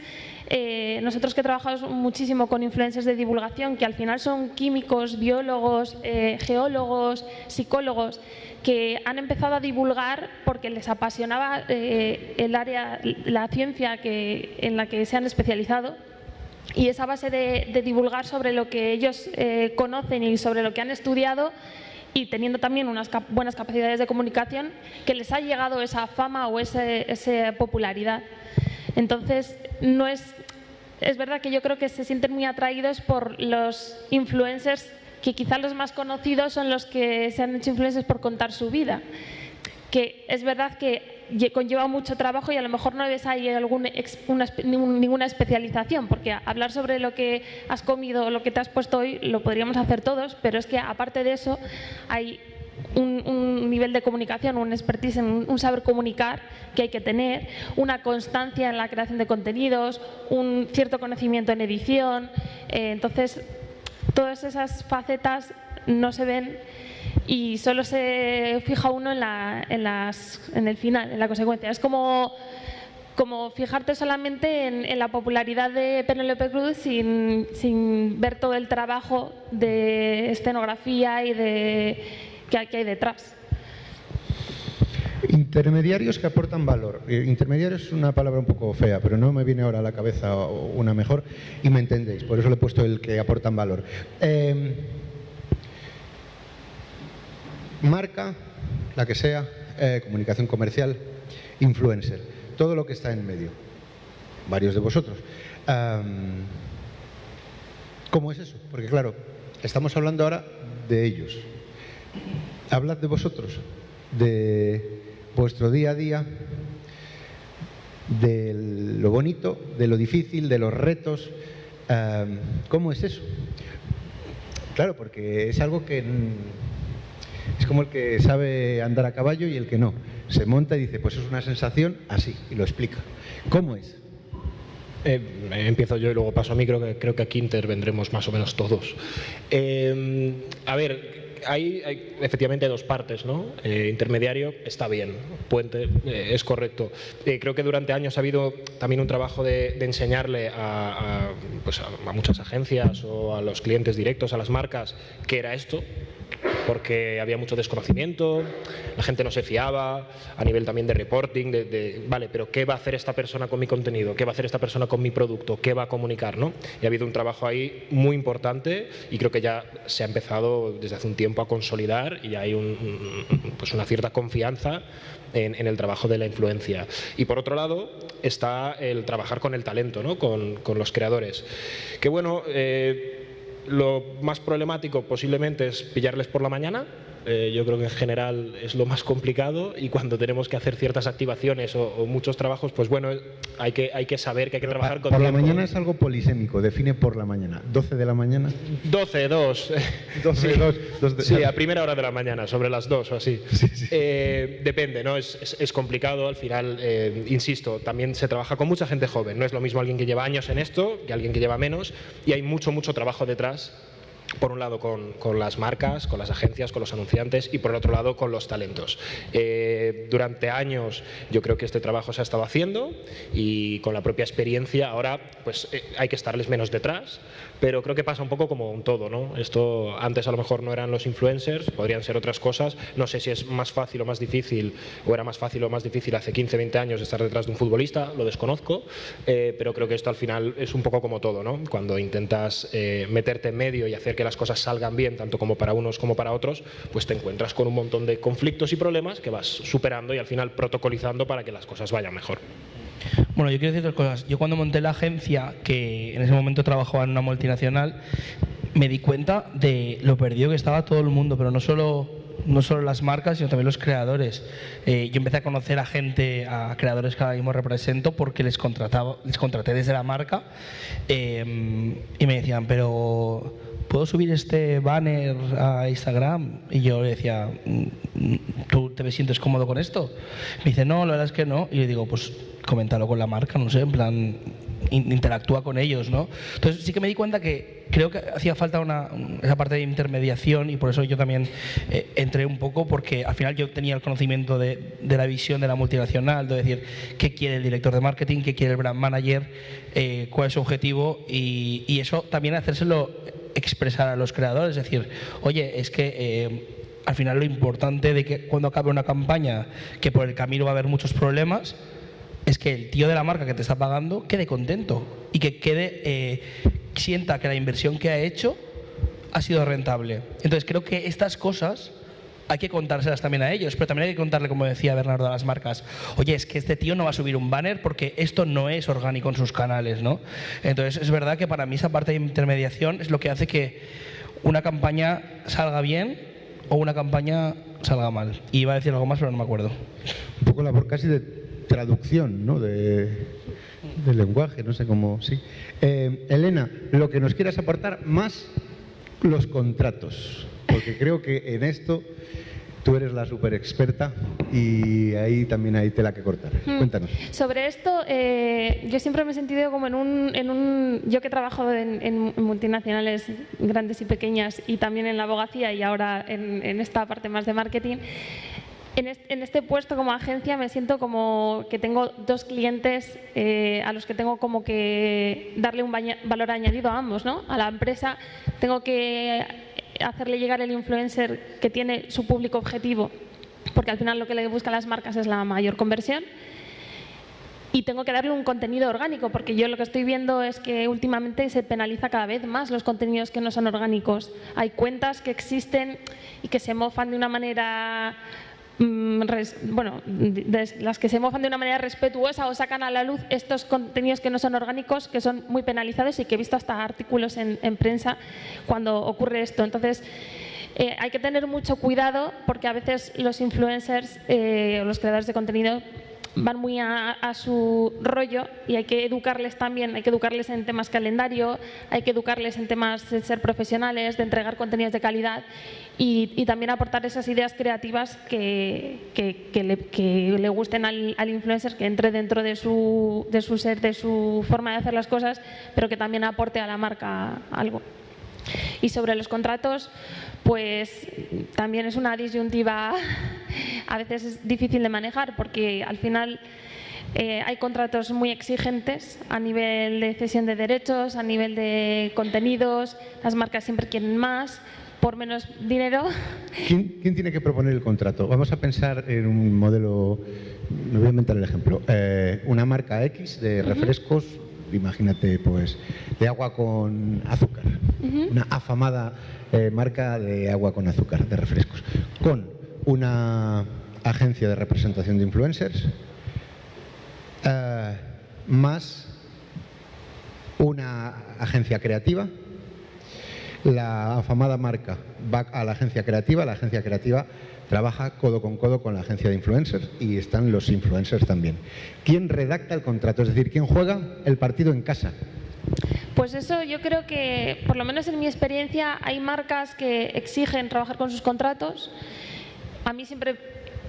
[SPEAKER 7] nosotros que trabajamos muchísimo con influencers de divulgación, que al final son químicos, biólogos, geólogos, psicólogos, que han empezado a divulgar porque les apasionaba el área, la ciencia en la que se han especializado. Y esa base de divulgar sobre lo que ellos conocen y sobre lo que han estudiado, y teniendo también unas buenas capacidades de comunicación, que les ha llegado esa fama o esa popularidad. Entonces, es verdad que yo creo que se sienten muy atraídos por los influencers, que quizá los más conocidos son los que se han hecho influencers por contar su vida, que es verdad que conlleva mucho trabajo y a lo mejor no ves ahí ninguna especialización, porque hablar sobre lo que has comido o lo que te has puesto hoy lo podríamos hacer todos, pero es que aparte de eso hay un nivel de comunicación, un expertise, un saber comunicar que hay que tener, una constancia en la creación de contenidos, un cierto conocimiento en edición. Entonces, todas esas facetas no se ven y solo se fija uno en el final, en la consecuencia. Es como fijarte solamente en la popularidad de Penélope Cruz sin ver todo el trabajo de escenografía y que hay detrás.
[SPEAKER 2] Intermediarios que aportan valor. Intermediarios es una palabra un poco fea, pero no me viene ahora a la cabeza una mejor y me entendéis. Por eso le he puesto el que aportan valor. Marca, la que sea, comunicación comercial, influencer, todo lo que está en medio. Varios de vosotros. ¿Cómo es eso? Porque claro, estamos hablando ahora de ellos. Hablad de vosotros, de vuestro día a día, de lo bonito, de lo difícil, de los retos. ¿Cómo es eso? Claro, porque es algo que es como el que sabe andar a caballo y el que no. Se monta y dice, pues es una sensación así, y lo explica. ¿Cómo es?
[SPEAKER 3] Empiezo yo y luego paso a mí, creo que aquí intervendremos más o menos todos. A ver, hay efectivamente dos partes, ¿no? Intermediario está bien, puente es correcto. Creo que durante años ha habido también un trabajo de enseñarle a muchas agencias o a los clientes directos, a las marcas, qué era esto. porque había mucho desconocimiento, la gente no se fiaba, a nivel también de reporting, vale, pero ¿qué va a hacer esta persona con mi contenido? ¿Qué va a hacer esta persona con mi producto? ¿Qué va a comunicar? ¿no? Y ha habido un trabajo ahí muy importante y creo que ya se ha empezado desde hace un tiempo a consolidar y hay pues una cierta confianza en el trabajo de la influencia. Y por otro lado está el trabajar con el talento, ¿no? con los creadores. Que bueno, lo más problemático posiblemente es pillarles por la mañana. Yo creo que en general es lo más complicado y cuando tenemos que hacer ciertas activaciones o muchos trabajos, pues bueno, hay que saber que hay que trabajar con
[SPEAKER 2] Por
[SPEAKER 3] tiempo.
[SPEAKER 2] la mañana es algo polisémico, define por la mañana. 12 de la mañana.
[SPEAKER 3] 12, 2.
[SPEAKER 2] 12,
[SPEAKER 3] Sí.
[SPEAKER 2] 2
[SPEAKER 3] Sí, a primera hora de la mañana, sobre las 2 o así.
[SPEAKER 2] Sí, sí.
[SPEAKER 3] Depende, ¿no? Es complicado, al final, insisto, también se trabaja con mucha gente joven. No es lo mismo alguien que lleva años en esto que alguien que lleva menos y hay mucho trabajo detrás. Por un lado con las marcas, con las agencias, con los anunciantes y por el otro lado con los talentos. Durante años yo creo que este trabajo se ha estado haciendo y con la propia experiencia ahora pues hay que estarles menos detrás, pero creo que pasa un poco como un todo, ¿no? Esto antes a lo mejor no eran los influencers, podrían ser otras cosas, no sé si es más fácil o más difícil o era más fácil o más difícil hace 15, 20 años estar detrás de un futbolista, lo desconozco, pero creo que esto al final es un poco como todo, ¿no? Cuando intentas meterte en medio y hacer que las cosas salgan bien, tanto como para unos como para otros, pues te encuentras con un montón de conflictos y problemas que vas superando y al final protocolizando para que las cosas vayan mejor.
[SPEAKER 5] Bueno, yo quiero decir dos cosas. Yo cuando monté la agencia, que en ese momento trabajaba en una multinacional, me di cuenta de lo perdido que estaba todo el mundo, pero no solo las marcas, sino también los creadores. Yo empecé a conocer a creadores que ahora mismo represento porque les contraté desde la marca y me decían, pero ¿puedo subir este banner a Instagram? Y yo le decía, ¿tú te sientes cómodo con esto? Me dice, no, la verdad es que no. Y yo digo, pues coméntalo con la marca, no sé, en plan, interactúa con ellos, ¿no? Entonces sí que me di cuenta que creo que hacía falta esa parte de intermediación y por eso yo también entré un poco porque al final yo tenía el conocimiento de la visión de la multinacional, de decir qué quiere el director de marketing, qué quiere el brand manager, cuál es su objetivo y eso también hacérselo expresar a los creadores, es decir, oye, es que al final lo importante de que cuando acabe una campaña, que por el camino va a haber muchos problemas, es que el tío de la marca que te está pagando quede contento y que sienta que la inversión que ha hecho ha sido rentable. Entonces creo que estas cosas hay que contárselas también a ellos, pero también hay que contarle, como decía Bernardo, a las marcas, oye, es que este tío no va a subir un banner porque esto no es orgánico en sus canales, ¿no? Entonces es verdad que para mí esa parte de intermediación es lo que hace que una campaña salga bien o una campaña salga mal. Y iba a decir algo más, pero no me acuerdo.
[SPEAKER 2] Un poco labor casi de traducción, ¿no? del lenguaje, no sé cómo. Sí. Elena, lo que nos quieras aportar más los contratos, porque creo que en esto tú eres la súper experta y ahí también hay tela que cortar. Cuéntanos.
[SPEAKER 7] Sobre esto, yo siempre me he sentido como yo que trabajo en multinacionales grandes y pequeñas y también en la abogacía y ahora en esta parte más de marketing, en este puesto como agencia me siento como que tengo dos clientes a los que tengo como que darle un valor añadido a ambos, ¿no? A la empresa tengo que hacerle llegar el influencer que tiene su público objetivo, porque al final lo que le buscan las marcas es la mayor conversión. Y tengo que darle un contenido orgánico, porque yo lo que estoy viendo es que últimamente se penaliza cada vez más los contenidos que no son orgánicos. Hay cuentas que existen y que se mofan de una manera las que se mofan de una manera respetuosa o sacan a la luz estos contenidos que no son orgánicos, que son muy penalizados y que he visto hasta artículos en prensa cuando ocurre esto. Entonces, hay que tener mucho cuidado porque a veces los influencers o los creadores de contenido van muy a su rollo y hay que educarles también, hay que educarles en temas calendario, hay que educarles en temas de ser profesionales, de entregar contenidos de calidad y también aportar esas ideas creativas que le gusten al influencer, que entre dentro de su ser, de su forma de hacer las cosas, pero que también aporte a la marca algo. Y sobre los contratos, pues también es una disyuntiva, a veces es difícil de manejar porque al final hay contratos muy exigentes a nivel de cesión de derechos, a nivel de contenidos, las marcas siempre quieren más, por menos dinero.
[SPEAKER 2] ¿Quién tiene que proponer el contrato? Vamos a pensar en un modelo, me voy a inventar el ejemplo, una marca X de refrescos, imagínate, pues, de agua con azúcar, una afamada marca de agua con azúcar, de refrescos, con una agencia de representación de influencers, más una agencia creativa. La afamada marca va a la agencia creativa trabaja codo con la agencia de influencers y están los influencers también. ¿Quién redacta el contrato? Es decir, ¿quién juega el partido en casa?
[SPEAKER 7] Pues eso yo creo que, por lo menos en mi experiencia, hay marcas que exigen trabajar con sus contratos. A mí siempre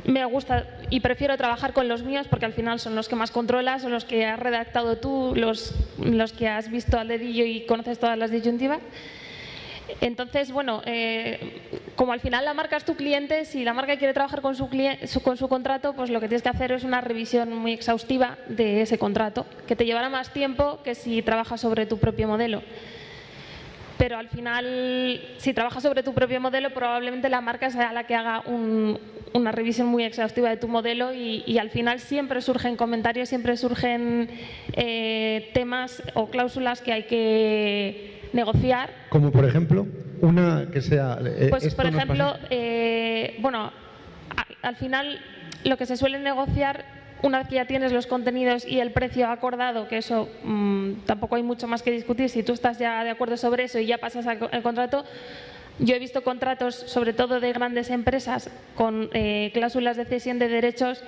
[SPEAKER 7] me gusta y prefiero trabajar con los míos porque al final son los que más controlas, son los que has redactado tú, los que has visto al dedillo y conoces todas las disyuntivas. Entonces, bueno, como al final la marca es tu cliente, si la marca quiere trabajar con su contrato, pues lo que tienes que hacer es una revisión muy exhaustiva de ese contrato, que te llevará más tiempo que si trabajas sobre tu propio modelo. Pero al final, si trabajas sobre tu propio modelo, probablemente la marca sea la que haga una revisión muy exhaustiva de tu modelo y al final siempre surgen comentarios, siempre surgen temas o cláusulas que hay que negociar.
[SPEAKER 2] Como por ejemplo, una que sea...
[SPEAKER 7] Pues por ejemplo, bueno, al final lo que se suele negociar, una vez que ya tienes los contenidos y el precio acordado, que eso tampoco hay mucho más que discutir, si tú estás ya de acuerdo sobre eso y ya pasas al contrato. Yo he visto contratos, sobre todo de grandes empresas, con cláusulas de cesión de derechos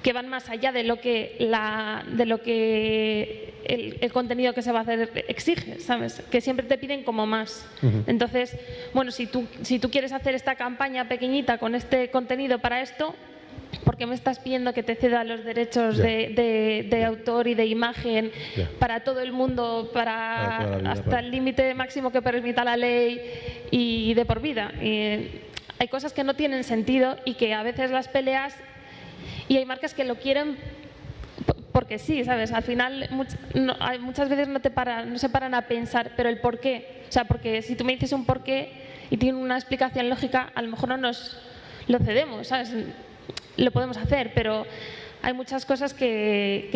[SPEAKER 7] que van más allá de lo que el contenido que se va a hacer exige, ¿sabes? Que siempre te piden como más. Entonces, bueno, si tú quieres hacer esta campaña pequeñita con este contenido para esto, ¿por qué me estás pidiendo que te ceda los derechos de autor y de imagen para todo el mundo, hasta el límite máximo que permita la ley y de por vida? Hay cosas que no tienen sentido y que a veces las peleas, y hay marcas que lo quieren porque sí, ¿sabes? Al final muchas veces no se paran a pensar, pero el por qué. O sea, porque si tú me dices un por qué y tiene una explicación lógica, a lo mejor no nos lo cedemos, ¿sabes? Lo podemos hacer, pero hay muchas cosas que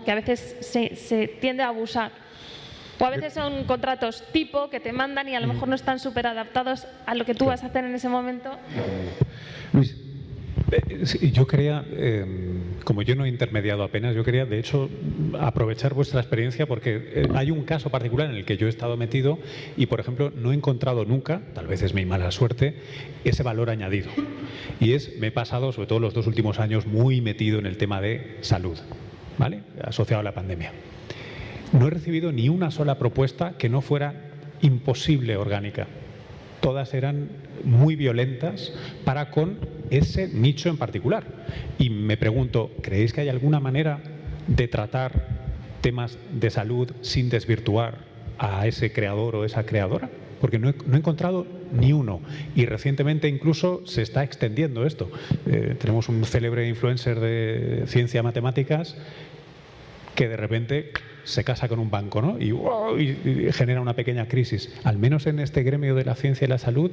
[SPEAKER 7] a veces se tiende a abusar. O a veces son contratos tipo que te mandan y a lo mejor no están súper adaptados a lo que tú vas a hacer en ese momento.
[SPEAKER 2] Luis.
[SPEAKER 4] Yo quería, como yo no he intermediado apenas, yo quería de hecho aprovechar vuestra experiencia porque hay un caso particular en el que yo he estado metido y, por ejemplo, no he encontrado nunca, tal vez es mi mala suerte, ese valor añadido. Y me he pasado, sobre todo los 2 últimos años, muy metido en el tema de salud, ¿vale? Asociado a la pandemia. No he recibido ni una sola propuesta que no fuera imposible orgánica. Todas eran muy violentas para con ese nicho en particular. Y me pregunto, ¿creéis que hay alguna manera de tratar temas de salud sin desvirtuar a ese creador o esa creadora? Porque no he encontrado ni uno. Y recientemente incluso se está extendiendo esto. Tenemos un célebre influencer de ciencia y matemáticas que de repente se casa con un banco, ¿no? Y genera una pequeña crisis. Al menos en este gremio de la ciencia y la salud,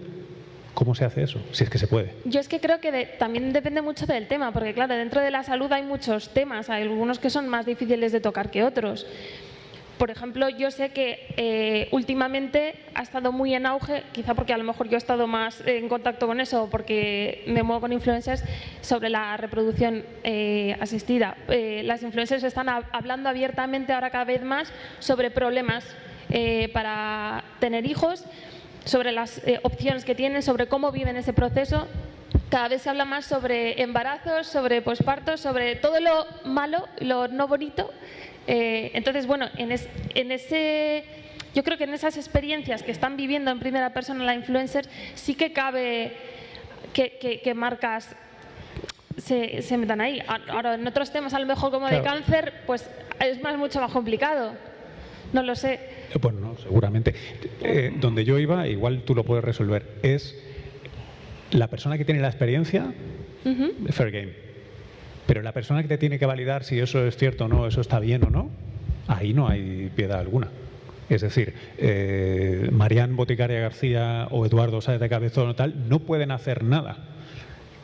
[SPEAKER 4] ¿cómo se hace eso? Si es que se puede.
[SPEAKER 7] Yo es que creo que también depende mucho del tema, porque claro, dentro de la salud hay muchos temas, hay algunos que son más difíciles de tocar que otros. Por ejemplo, yo sé que últimamente ha estado muy en auge, quizá porque a lo mejor yo he estado más en contacto con eso o porque me muevo con influencers, sobre la reproducción asistida. Las influencers están hablando abiertamente ahora cada vez más sobre problemas para tener hijos, sobre las opciones que tienen, sobre cómo viven ese proceso. Cada vez se habla más sobre embarazos, sobre pospartos, sobre todo lo malo, lo no bonito. Entonces, bueno, yo creo que en esas experiencias que están viviendo en primera persona la influencer, sí que cabe que marcas se metan ahí. Ahora, en otros temas, a lo mejor como de cáncer, pues es mucho más complicado. No lo sé.
[SPEAKER 4] Bueno, no, seguramente. Donde yo iba, igual tú lo puedes resolver, es la persona que tiene la experiencia, fair game. Pero la persona que te tiene que validar si eso es cierto o no, eso está bien o no, ahí no hay piedad alguna. Es decir, Marián Boticaria García o Eduardo Sáez de Cabezón o tal no pueden hacer nada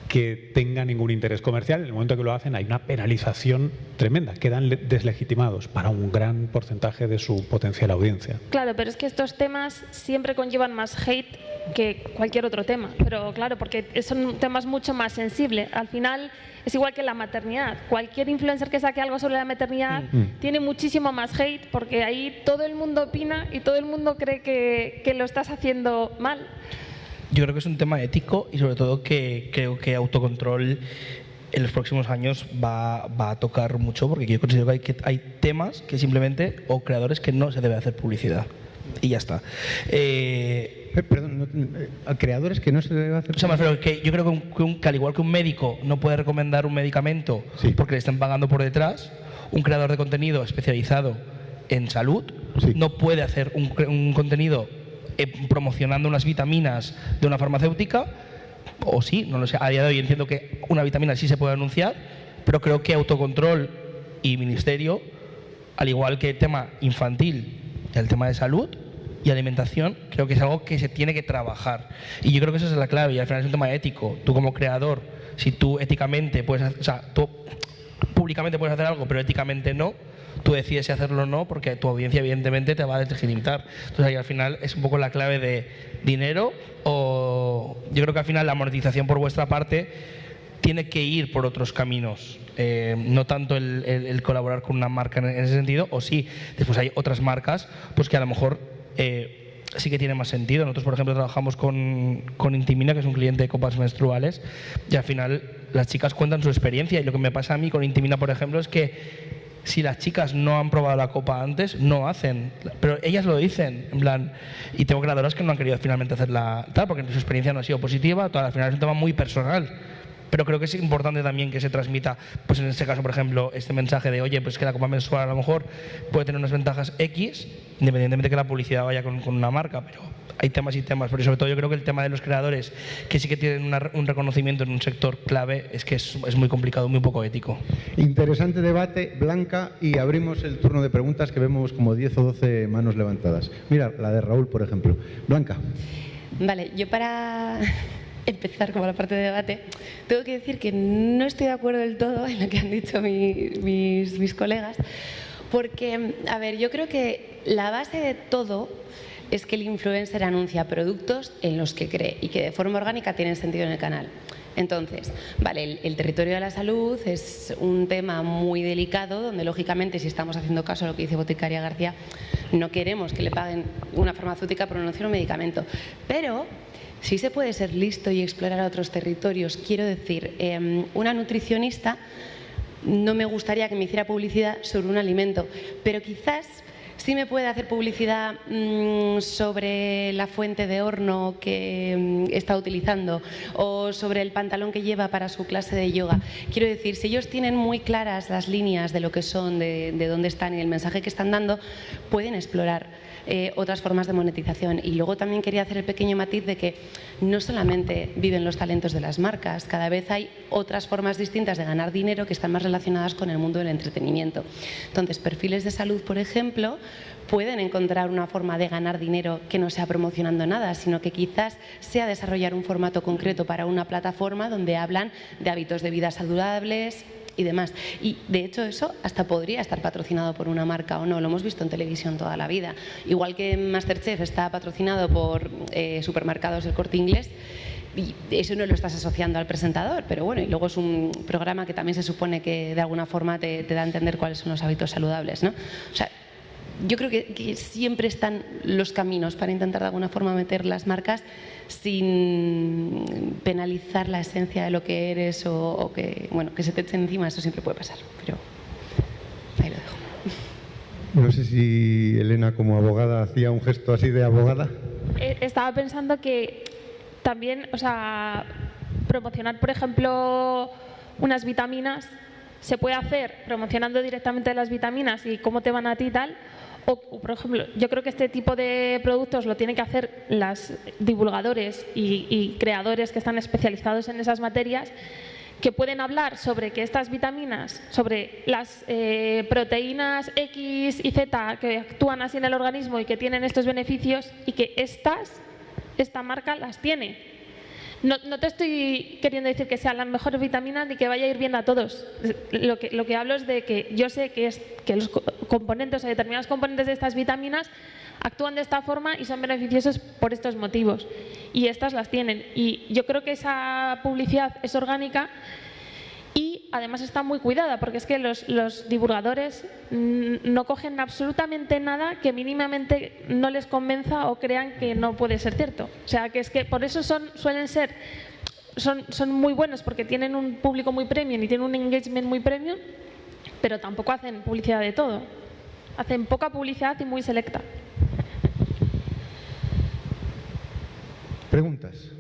[SPEAKER 4] que tenga ningún interés comercial. En el momento que lo hacen hay una penalización tremenda, quedan deslegitimados para un gran porcentaje de su potencial audiencia.
[SPEAKER 7] Claro, pero es que estos temas siempre conllevan más hate que cualquier otro tema, pero claro, porque son temas mucho más sensibles. Al final es igual que la maternidad. Cualquier influencer que saque algo sobre la maternidad tiene muchísimo más hate, porque ahí todo el mundo opina y todo el mundo cree que lo estás haciendo mal.
[SPEAKER 5] Yo creo que es un tema ético y sobre todo que creo que autocontrol en los próximos años va a tocar mucho, porque yo considero que hay temas que simplemente, o creadores que no se debe hacer publicidad. Y ya está.
[SPEAKER 2] Perdón, a creadores que no se debe hacer.
[SPEAKER 5] O sea, me refiero que yo creo que al igual que un médico no puede recomendar un medicamento porque le están pagando por detrás, un creador de contenido especializado en salud no puede hacer un contenido promocionando unas vitaminas de una farmacéutica, o sí, no lo sé. A día de hoy entiendo que una vitamina sí se puede anunciar, pero creo que autocontrol y ministerio, al igual que el tema infantil, el tema de salud y alimentación, creo que es algo que se tiene que trabajar. Y yo creo que esa es la clave, y al final es un tema ético. Tú como creador, si tú éticamente puedes, o sea, tú públicamente puedes hacer algo, pero éticamente no, tú decides si hacerlo o no, porque tu audiencia evidentemente te va a deslegitimar. Entonces ahí al final es un poco la clave de dinero, o yo creo que al final la monetización por vuestra parte tiene que ir por otros caminos, no tanto el colaborar con una marca en ese sentido, o sí, después hay otras marcas pues que a lo mejor sí que tiene más sentido. Nosotros, por ejemplo, trabajamos con Intimina, que es un cliente de copas menstruales, y al final las chicas cuentan su experiencia, y lo que me pasa a mí con Intimina, por ejemplo, es que si las chicas no han probado la copa antes, no hacen. Pero ellas lo dicen, en plan, y tengo creadoras que no han querido finalmente hacerla tal, porque su experiencia no ha sido positiva, al final es un tema muy personal. Pero creo que es importante también que se transmita, pues en este caso, por ejemplo, este mensaje de, oye, pues que la copa menstrual a lo mejor puede tener unas ventajas X, independientemente de que la publicidad vaya con una marca, pero hay temas y temas. Pero sobre todo yo creo que el tema de los creadores, que sí que tienen un reconocimiento en un sector clave, es que es muy complicado, muy poco ético.
[SPEAKER 2] Interesante debate, Blanca, y abrimos el turno de preguntas, que vemos como 10 o 12 manos levantadas. Mira, la de Raúl, por ejemplo. Blanca.
[SPEAKER 6] Vale, yo para empezar como la parte de debate, tengo que decir que no estoy de acuerdo del todo en lo que han dicho mis colegas, porque, a ver, yo creo que la base de todo es que el influencer anuncia productos en los que cree y que de forma orgánica tienen sentido en el canal. Entonces, vale, el territorio de la salud es un tema muy delicado, donde lógicamente, si estamos haciendo caso a lo que dice Boticaria García, no queremos que le paguen una farmacéutica por anunciar un medicamento. Pero sí se puede ser listo y explorar otros territorios. Quiero decir, una nutricionista no me gustaría que me hiciera publicidad sobre un alimento, pero quizás sí me puede hacer publicidad sobre la fuente de horno que está utilizando o sobre el pantalón que lleva para su clase de yoga. Quiero decir, si ellos tienen muy claras las líneas de lo que son, de dónde están y el mensaje que están dando, pueden explorar otras formas de monetización. Y luego también quería hacer el pequeño matiz de que no solamente viven los talentos de las marcas, cada vez hay otras formas distintas de ganar dinero que están más relacionadas con el mundo del entretenimiento. Entonces, perfiles de salud, por ejemplo, pueden encontrar una forma de ganar dinero que no sea promocionando nada, sino que quizás sea desarrollar un formato concreto para una plataforma donde hablan de hábitos de vida saludables y demás. Y de hecho eso hasta podría estar patrocinado por una marca o no, lo hemos visto en televisión toda la vida. Igual que Masterchef está patrocinado por Supermercados El Corte Inglés, y eso no lo estás asociando al presentador, pero bueno, y luego es un programa que también se supone que de alguna forma te da a entender cuáles son los hábitos saludables, ¿no? O sea, yo creo que siempre están los caminos para intentar de alguna forma meter las marcas sin penalizar la esencia de lo que eres o que, bueno, que se te eche encima. Eso siempre puede pasar, pero ahí lo dejo.
[SPEAKER 2] No sé si Elena, como abogada, hacía un gesto así de abogada.
[SPEAKER 7] Estaba pensando que también, o sea, promocionar, por ejemplo, unas vitaminas se puede hacer promocionando directamente las vitaminas y cómo te van a ti y tal. O, por ejemplo, yo creo que este tipo de productos lo tienen que hacer los divulgadores y creadores que están especializados en esas materias, que pueden hablar sobre que estas vitaminas, sobre las proteínas X y Z que actúan así en el organismo y que tienen estos beneficios y que esta marca las tiene. No te estoy queriendo decir que sean las mejores vitaminas ni que vaya a ir bien a todos. Lo que hablo es de que yo sé que los componentes o determinados componentes de estas vitaminas actúan de esta forma y son beneficiosos por estos motivos. Y estas las tienen. Y yo creo que esa publicidad es orgánica y además está muy cuidada, porque es que los divulgadores no cogen absolutamente nada que mínimamente no les convenza o crean que no puede ser cierto. O sea, que es que por eso son muy buenos, porque tienen un público muy premium y tienen un engagement muy premium, pero tampoco hacen publicidad de todo. Hacen poca publicidad y muy selecta.
[SPEAKER 2] Preguntas.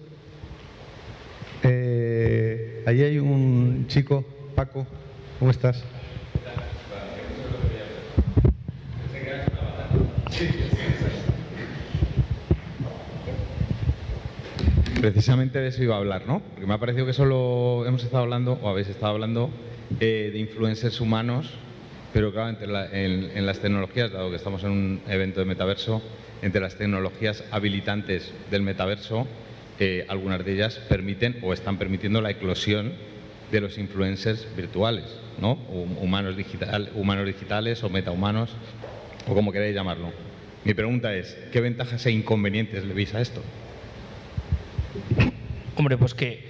[SPEAKER 2] Allí hay un chico, Paco, ¿cómo estás? Precisamente de eso iba a hablar, ¿no? Porque me ha parecido que solo hemos estado hablando, o habéis estado hablando, de influencers humanos, pero claro, en las tecnologías, dado que estamos en un evento de metaverso, entre las tecnologías habilitantes del metaverso, algunas de ellas permiten o están permitiendo la eclosión de los influencers virtuales, ¿no? Humanos digitales o metahumanos, o como queráis llamarlo. Mi pregunta es, ¿qué ventajas e inconvenientes le veis a esto?
[SPEAKER 5] Hombre, pues que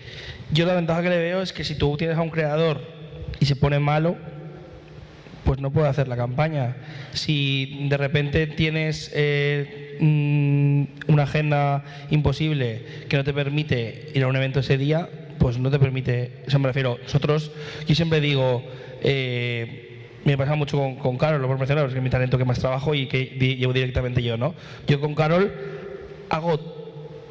[SPEAKER 5] yo la ventaja que le veo es que si tú tienes a un creador y se pone malo, pues no puede hacer la campaña. Si de repente tienes una agenda imposible que no te permite ir a un evento ese día, pues no te permite. O sea, me refiero, nosotros, yo siempre digo, me pasa mucho con Carol, lo por mencionar, porque es mi talento que más trabajo y que llevo directamente yo, ¿no? Yo con Carol hago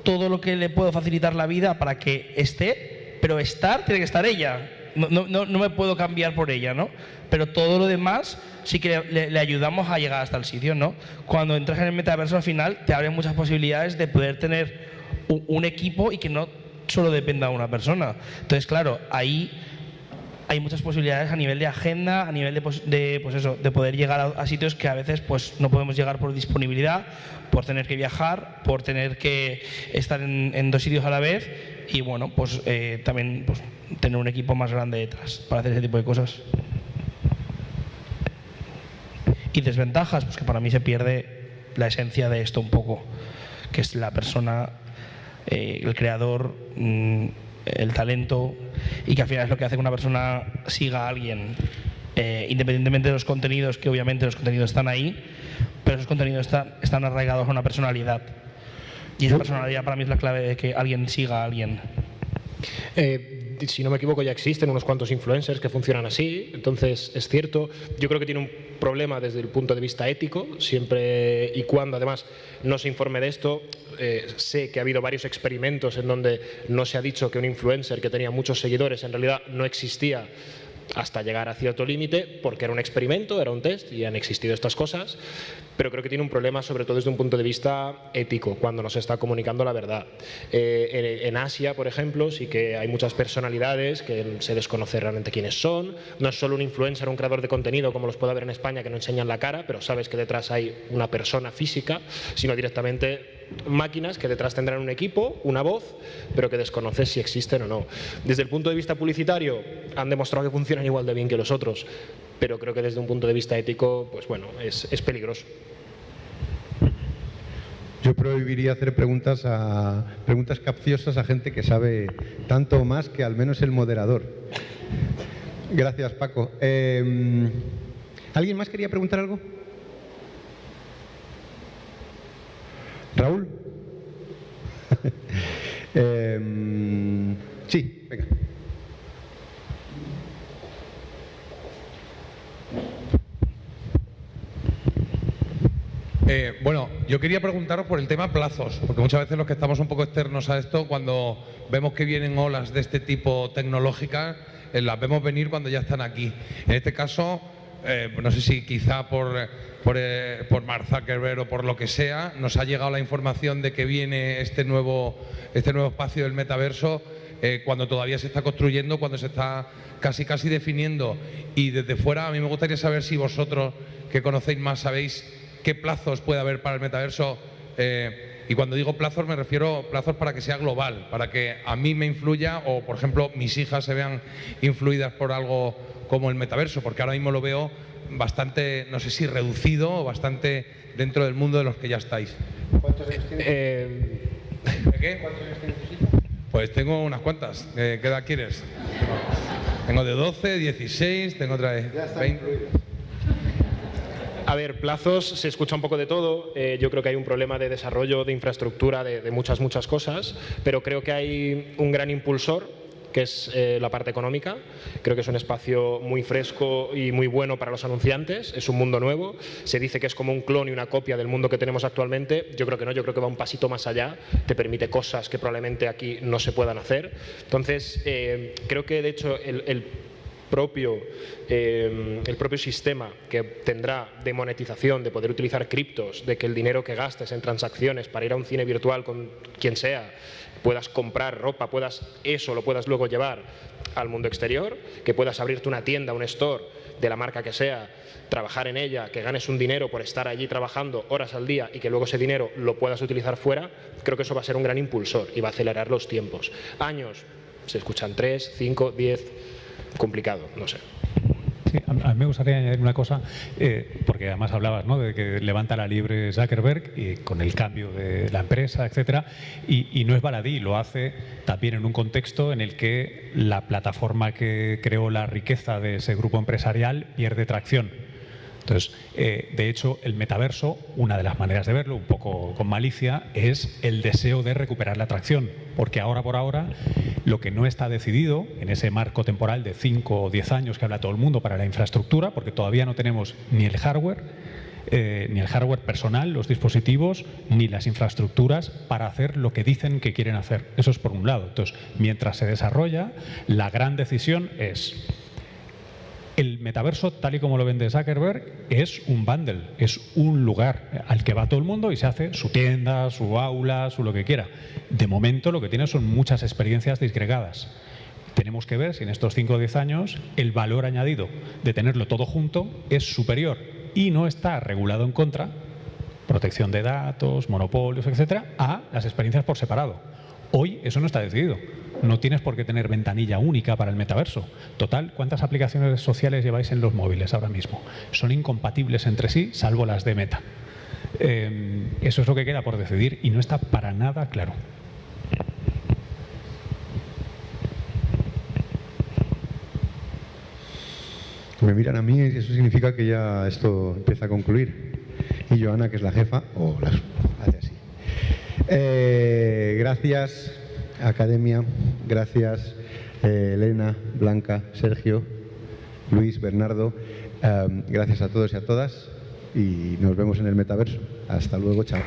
[SPEAKER 5] todo lo que le puedo facilitar la vida para que esté, pero tiene que estar ella. No me puedo cambiar por ella, ¿no? Pero todo lo demás sí que le ayudamos a llegar hasta el sitio, ¿no? Cuando entras en el metaverso, al final te abren muchas posibilidades de poder tener un equipo y que no solo dependa de una persona. Entonces, claro, ahí hay muchas posibilidades a nivel de agenda, a nivel de poder llegar a sitios que a veces pues no podemos llegar por disponibilidad, por tener que viajar, por tener que estar en 2 sitios a la vez y bueno, pues también pues, tener un equipo más grande detrás para hacer ese tipo de cosas. Y desventajas, pues que para mí se pierde la esencia de esto un poco, que es la persona, el creador, el talento, y que al final es lo que hace que una persona siga a alguien, independientemente de los contenidos, que obviamente los contenidos están ahí, pero esos contenidos están arraigados a una personalidad. Y esa personalidad para mí es la clave de que alguien siga a alguien.
[SPEAKER 3] Si no me equivoco, ya existen unos cuantos influencers que funcionan así, entonces es cierto. Yo creo que tiene un problema desde el punto de vista ético, siempre y cuando además no se informe de esto. Sé que ha habido varios experimentos en donde no se ha dicho que un influencer que tenía muchos seguidores en realidad no existía hasta llegar a cierto límite, porque era un experimento, era un test y han existido estas cosas, pero creo que tiene un problema sobre todo desde un punto de vista ético, cuando nos está comunicando la verdad. En Asia, por ejemplo, sí que hay muchas personalidades que se desconoce realmente quiénes son. No es solo un influencer, un creador de contenido como los puede haber en España, que no enseñan la cara, pero sabes que detrás hay una persona física, sino directamente máquinas que detrás tendrán un equipo, una voz, pero que desconoces si existen o no. Desde el punto de vista publicitario han demostrado que funcionan igual de bien que los otros, pero creo que desde un punto de vista ético, pues bueno, es peligroso.
[SPEAKER 2] Yo prohibiría hacer preguntas capciosas a gente que sabe tanto o más que al menos el moderador. Gracias, Paco. ¿Alguien más quería preguntar algo? ¿Raúl? Sí, venga.
[SPEAKER 1] Bueno, yo quería preguntaros por el tema plazos, porque muchas veces los que estamos un poco externos a esto, cuando vemos que vienen olas de este tipo tecnológicas, las vemos venir cuando ya están aquí. En este caso, no sé si quizá por Mark Zuckerberg o por lo que sea, nos ha llegado la información de que viene este nuevo espacio del metaverso. cuando todavía se está construyendo, cuando se está casi definiendo. Y desde fuera a mí me gustaría saber si vosotros, que conocéis más, sabéis qué plazos puede haber para el metaverso. Y cuando digo plazos me refiero a plazos para que sea global, para que a mí me influya o, por ejemplo, mis hijas se vean influidas por algo como el metaverso, porque ahora mismo lo veo bastante, no sé si reducido o bastante dentro del mundo de los que ya estáis.
[SPEAKER 2] ¿Cuántos años tienes?
[SPEAKER 1] ¿De qué? ¿Cuántos años tienes? Pues tengo unas cuantas. ¿Qué edad quieres? Tengo de 12, 16, tengo otra vez 20.
[SPEAKER 3] A ver, plazos, se escucha un poco de todo. Yo creo que hay un problema de desarrollo, de infraestructura, de muchas cosas, pero creo que hay un gran impulsor, que es la parte económica. Creo que es un espacio muy fresco y muy bueno para los anunciantes. Es un mundo nuevo. Se dice que es como un clon y una copia del mundo que tenemos actualmente. Yo creo que no, yo creo que va un pasito más allá. Te permite cosas que probablemente aquí no se puedan hacer. Entonces, creo que de hecho el propio sistema que tendrá de monetización, de poder utilizar criptos, de que el dinero que gastes en transacciones para ir a un cine virtual con quien sea, puedas comprar ropa, lo puedas luego llevar al mundo exterior, que puedas abrirte una tienda, un store de la marca que sea, trabajar en ella, que ganes un dinero por estar allí trabajando horas al día y que luego ese dinero lo puedas utilizar fuera, creo que eso va a ser un gran impulsor y va a acelerar los tiempos. Años, se escuchan 3, 5, 10, complicado, no sé.
[SPEAKER 4] Sí, a mí me gustaría añadir una cosa, porque además hablabas, ¿no?, de que levanta la liebre Zuckerberg y con el cambio de la empresa, etcétera, y no es baladí, lo hace también en un contexto en el que la plataforma que creó la riqueza de ese grupo empresarial pierde tracción. Entonces, de hecho, el metaverso, una de las maneras de verlo, un poco con malicia, es el deseo de recuperar la atracción, porque ahora por ahora lo que no está decidido en ese marco temporal de 5 o 10 años que habla todo el mundo para la infraestructura, porque todavía no tenemos ni el hardware personal, los dispositivos, ni las infraestructuras para hacer lo que dicen que quieren hacer. Eso es por un lado. Entonces, mientras se desarrolla, la gran decisión es: el metaverso, tal y como lo vende Zuckerberg, es un bundle, es un lugar al que va todo el mundo y se hace su tienda, su aula, su lo que quiera. De momento lo que tiene son muchas experiencias disgregadas. Tenemos que ver si en estos 5 o 10 años el valor añadido de tenerlo todo junto es superior y no está regulado en contra, protección de datos, monopolios, etcétera, a las experiencias por separado. Hoy eso no está decidido. No tienes por qué tener ventanilla única para el metaverso. Total, ¿cuántas aplicaciones sociales lleváis en los móviles ahora mismo? Son incompatibles entre sí, salvo las de Meta. Eso es lo que queda por decidir y no está para nada claro.
[SPEAKER 2] Me miran a mí y eso significa que ya esto empieza a concluir. Y Joana, que es la jefa, hace así. Gracias, Academia, gracias, Elena, Blanca, Sergio, Luis, Bernardo. Gracias a todos y a todas y nos vemos en el metaverso. Hasta luego, chao.